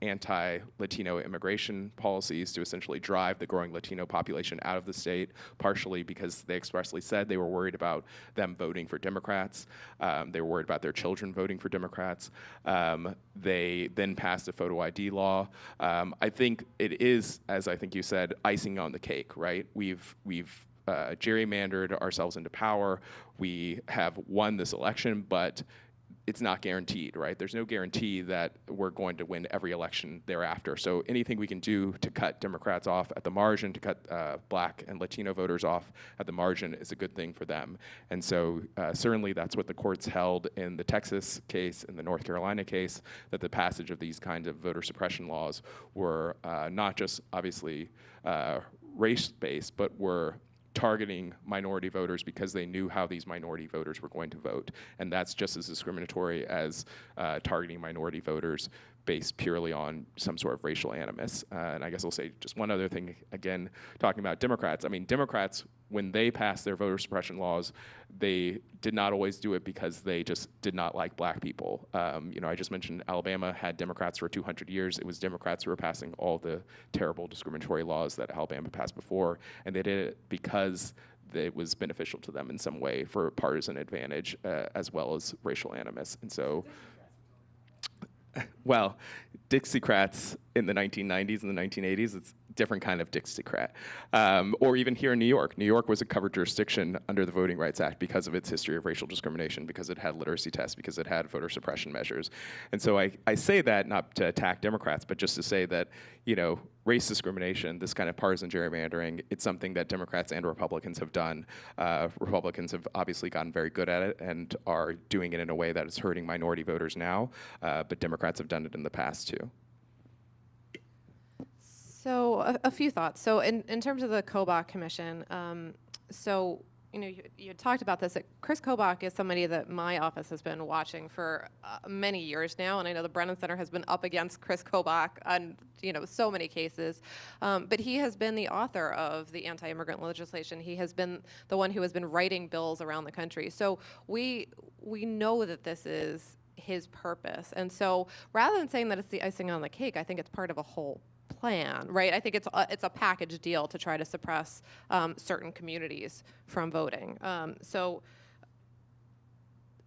anti-Latino immigration policies to essentially drive the growing Latino population out of the state, partially because they expressly said they were worried about them voting for Democrats. They were worried about their children voting for Democrats. They then passed a photo ID law. I think it is, as I think you said, icing on the cake, right? We've gerrymandered ourselves into power. We have won this election, but it's not guaranteed, right? There's no guarantee that we're going to win every election thereafter. So anything we can do to cut Democrats off at the margin, to cut Black and Latino voters off at the margin is a good thing for them. And so certainly that's what the courts held in the Texas case, in the North Carolina case, that the passage of these kinds of voter suppression laws were not just obviously race-based, but were targeting minority voters because they knew how these minority voters were going to vote. And that's just as discriminatory as targeting minority voters based purely on some sort of racial animus. And I guess I'll say just one other thing, again, talking about Democrats. I mean, Democrats, when they passed their voter suppression laws, they did not always do it because they just did not like Black people. You know, I just mentioned Alabama had Democrats for 200 years. It was Democrats who were passing all the terrible discriminatory laws that Alabama passed before, and they did it because it was beneficial to them in some way for partisan advantage as well as racial animus. And so, well, Dixiecrats in the 1990s and the 1980s, it's a different kind of Dixiecrat. Or even here in New York. New York was a covered jurisdiction under the Voting Rights Act because of its history of racial discrimination, because it had literacy tests, because it had voter suppression measures. And so I say that not to attack Democrats, but just to say that, you know, race discrimination, this kind of partisan gerrymandering, it's something that Democrats and Republicans have done. Republicans have obviously gotten very good at it and are doing it in a way that is hurting minority voters now, but Democrats have done it in the past too. So a few thoughts. So in terms of the Kobach Commission, so you know, you had talked about this. That Chris Kobach is somebody that my office has been watching for many years now, and I know the Brennan Center has been up against Chris Kobach on, you know, so many cases. But he has been the author of the anti-immigrant legislation. He has been the one who has been writing bills around the country. So we know that this is his purpose. And so rather than saying that it's the icing on the cake, I think it's part of a whole plan, right? I think it's a package deal to try to suppress certain communities from voting. So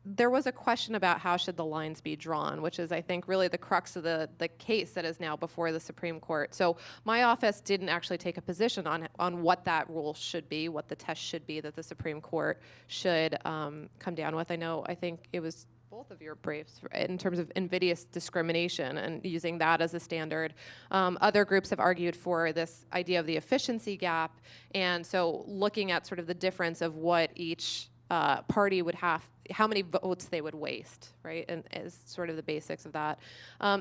there was a question about how should the lines be drawn, which is, I think, really the crux of the case that is now before the Supreme Court. So my office didn't actually take a position on what that rule should be, what the test should be that the Supreme Court should come down with. I think it was both of your briefs in terms of invidious discrimination and using that as a standard. Other groups have argued for this idea of the efficiency gap, and so looking at sort of the difference of what each party would have, how many votes they would waste, right, and is sort of the basics of that.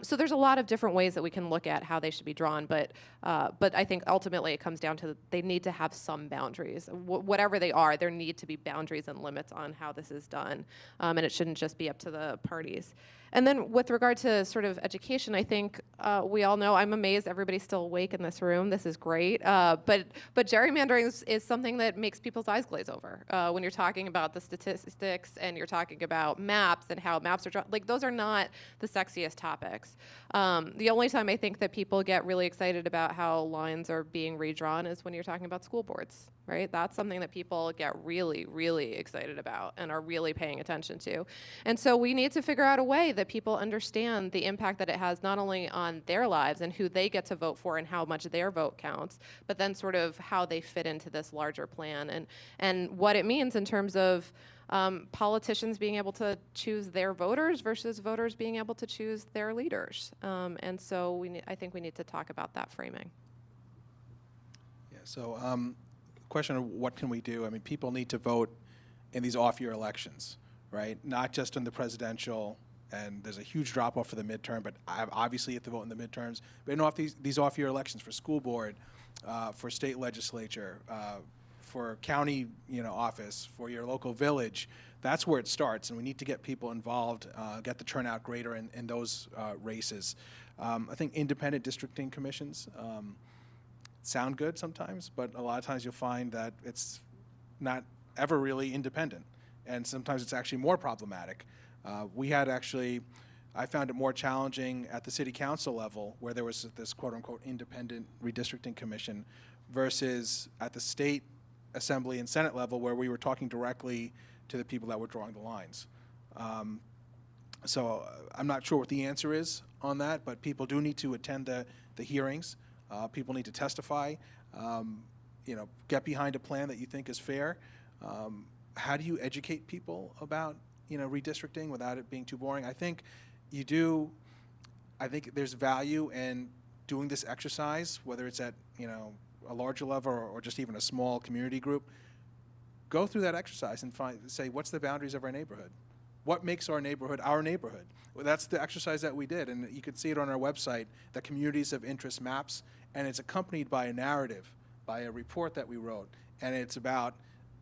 So there's a lot of different ways that we can look at how they should be drawn, but I think ultimately it comes down to they need to have some boundaries. Whatever they are, there need to be boundaries and limits on how this is done, and it shouldn't just be up to the parties. And then with regard to sort of education, I think we all know, I'm amazed everybody's still awake in this room. This is great. But gerrymandering is something that makes people's eyes glaze over. When you're talking about the statistics and you're talking about maps and how maps are drawn, like those are not the sexiest topics. The only time I think that people get really excited about how lines are being redrawn is when you're talking about school boards, right? That's something that people get really, really excited about and are really paying attention to. And so we need to figure out a way that people understand the impact that it has not only on their lives and who they get to vote for and how much their vote counts, but then sort of how they fit into this larger plan and what it means in terms of politicians being able to choose their voters versus voters being able to choose their leaders. And so I think we need to talk about that framing. Yeah, so question of what can we do? I mean, people need to vote in these off-year elections, right? Not just in the presidential, and there's a huge drop-off for the midterm, but obviously you have to vote in the midterms. But in these off-year elections for school board, for state legislature, for county office, for your local village, that's where it starts, and we need to get people involved, get the turnout greater in those races. I think independent districting commissions sound good sometimes, but a lot of times you'll find that it's not ever really independent, and sometimes it's actually more problematic. I found it more challenging at the city council level, where there was this quote-unquote independent redistricting commission, versus at the state assembly and senate level, where we were talking directly to the people that were drawing the lines. So I'm not sure what the answer is on that, but people do need to attend the hearings. People need to testify. Get behind a plan that you think is fair. How do you educate people about redistricting without it being too boring. I think you do. I think there's value in doing this exercise, whether it's at a larger level or just even a small community group. Go through that exercise and say what's the boundaries of our neighborhood. What makes our neighborhood our neighborhood? Well, that's the exercise that we did, and you can see it on our website, the communities of interest maps, and it's accompanied by a narrative, by a report that we wrote, and it's about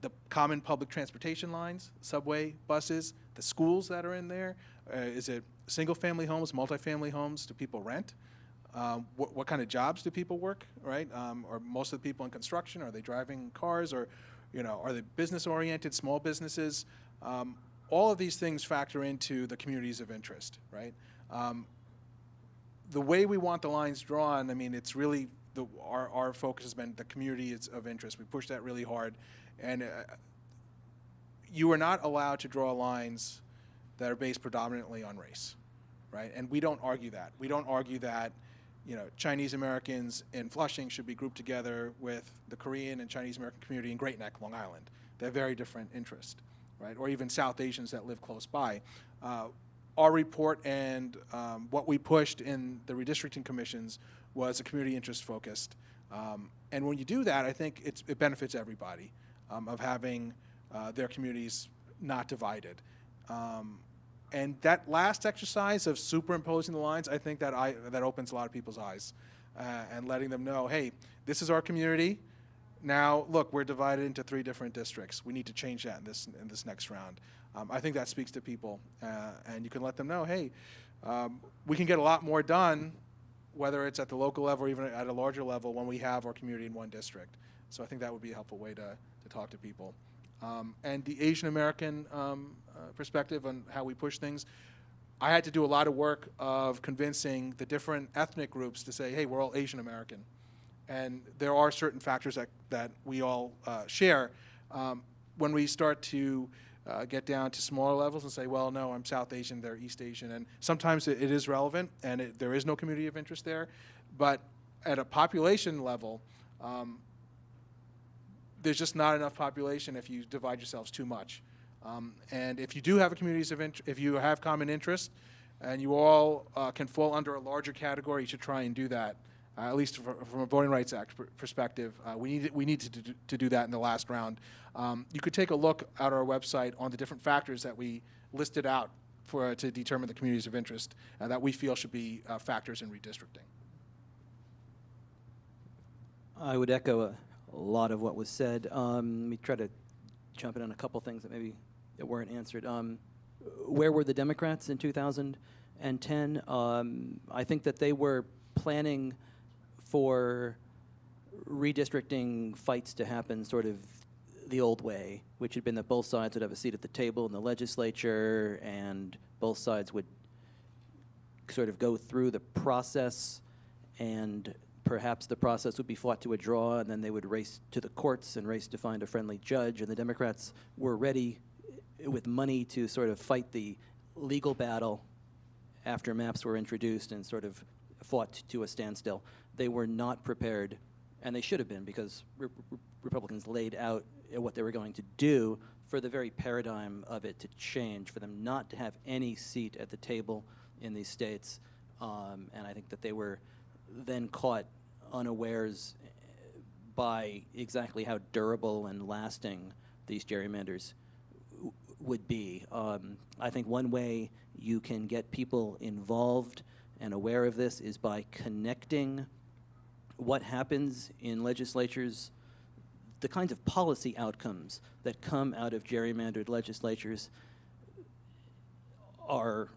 the common public transportation lines, subway, buses, the schools that are in there. Is it single-family homes, multifamily homes? Do people rent? What kind of jobs do people work, right? Are most of the people in construction? Are they driving cars? Or, are they business-oriented, small businesses? All of these things factor into the communities of interest, right? The way we want the lines drawn, I mean, it's really, our focus has been the communities of interest. We push that really hard. And you are not allowed to draw lines that are based predominantly on race, right? And we don't argue that. We don't argue that, Chinese Americans in Flushing should be grouped together with the Korean and Chinese American community in Great Neck, Long Island. They're very different interests. Right, or even South Asians that live close by. Our report and what we pushed in the redistricting commissions was a community interest focused. And when you do that, I think it benefits everybody of having their communities not divided. And that last exercise of superimposing the lines, I think that opens a lot of people's eyes and letting them know, hey, this is our community. Now, look, we're divided into 3 different districts. We need to change that in this next round. I think that speaks to people, and you can let them know, hey, we can get a lot more done, whether it's at the local level or even at a larger level, when we have our community in one district. So I think that would be a helpful way to talk to people. And the Asian American perspective on how we push things, I had to do a lot of work of convincing the different ethnic groups to say, hey, we're all Asian American. And there are certain factors that we all share. When we start to get down to smaller levels and say, well, no, I'm South Asian, they're East Asian, and sometimes it is relevant, and there is no community of interest there. But at a population level, there's just not enough population if you divide yourselves too much. And if you do have a communities of interest, if you have common interest, and you all can fall under a larger category, you should try and do that. At least from a Voting Rights Act perspective, we need to do that in the last round. You could take a look at our website on the different factors that we listed out to determine the communities of interest that we feel should be factors in redistricting. I would echo a lot of what was said. Let me try to jump in on a couple things that maybe that weren't answered. Where were the Democrats in 2010? I think that they were planning for redistricting fights to happen sort of the old way, which had been that both sides would have a seat at the table in the legislature, and both sides would sort of go through the process, and perhaps the process would be fought to a draw, and then they would race to the courts and race to find a friendly judge, and the Democrats were ready with money to sort of fight the legal battle after maps were introduced and sort of fought to a standstill. They were not prepared, and they should have been, because Republicans laid out what they were going to do for the very paradigm of it to change, for them not to have any seat at the table in these states. And I think that they were then caught unawares by exactly how durable and lasting these gerrymanders would be. I think one way you can get people involved and aware of this is by connecting what happens in legislatures, the kinds of policy outcomes that come out of gerrymandered legislatures are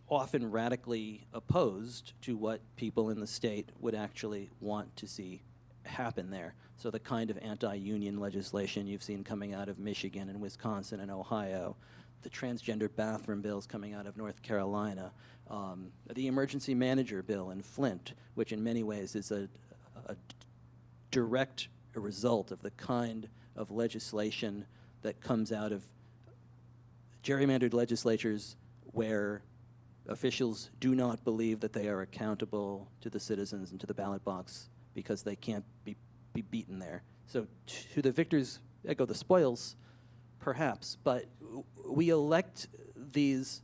often radically opposed to what people in the state would actually want to see happen there. So the kind of anti-union legislation you've seen coming out of Michigan and Wisconsin and Ohio, the transgender bathroom bills coming out of North Carolina, the emergency manager bill in Flint, which in many ways is a direct result of the kind of legislation that comes out of gerrymandered legislatures where officials do not believe that they are accountable to the citizens and to the ballot box because they can't be beaten there. So to the victors echo the spoils, perhaps, but we elect these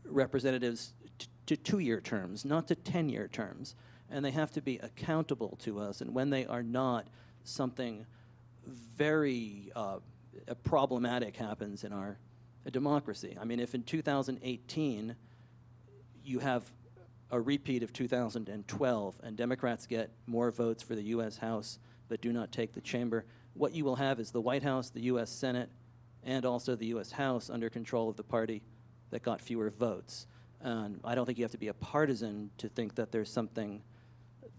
representatives to 2-year terms, not to 10-year terms, and they have to be accountable to us, and when they are not, something very problematic happens in our democracy. I mean, if in 2018 you have a repeat of 2012 and Democrats get more votes for the US House but do not take the chamber, what you will have is the White House, the US Senate, and also the US House under control of the party that got fewer votes. And I don't think you have to be a partisan to think that there's something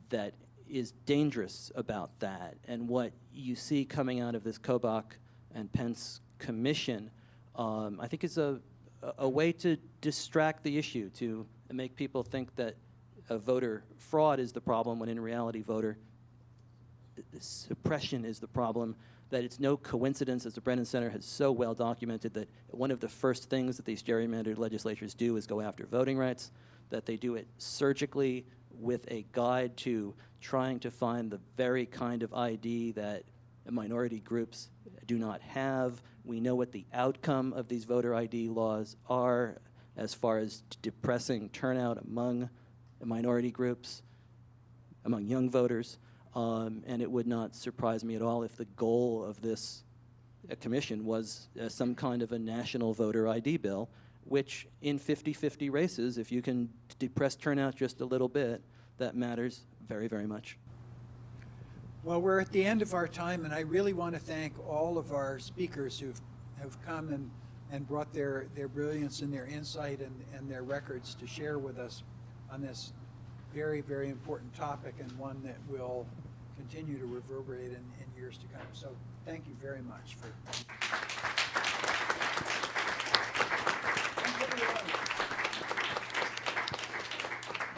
that is dangerous about that. And what you see coming out of this Kobach and Pence commission, I think is a way to distract the issue, to make people think that voter fraud is the problem, when in reality voter suppression is the problem, that it's no coincidence, as the Brennan Center has so well documented, that one of the first things that these gerrymandered legislatures do is go after voting rights, that they do it surgically with a guide to trying to find the very kind of ID that minority groups do not have. We know what the outcome of these voter ID laws are as far as depressing turnout among minority groups, among young voters. And it would not surprise me at all if the goal of this commission was some kind of a national voter ID bill, which in 50-50 races, if you can depress turnout just a little bit, that matters very, very much. Well, we're at the end of our time, and I really want to thank all of our speakers who have come and brought their brilliance and their insight and their records to share with us on this very, very important topic, and one that will continue to reverberate in years to come. So thank you very much for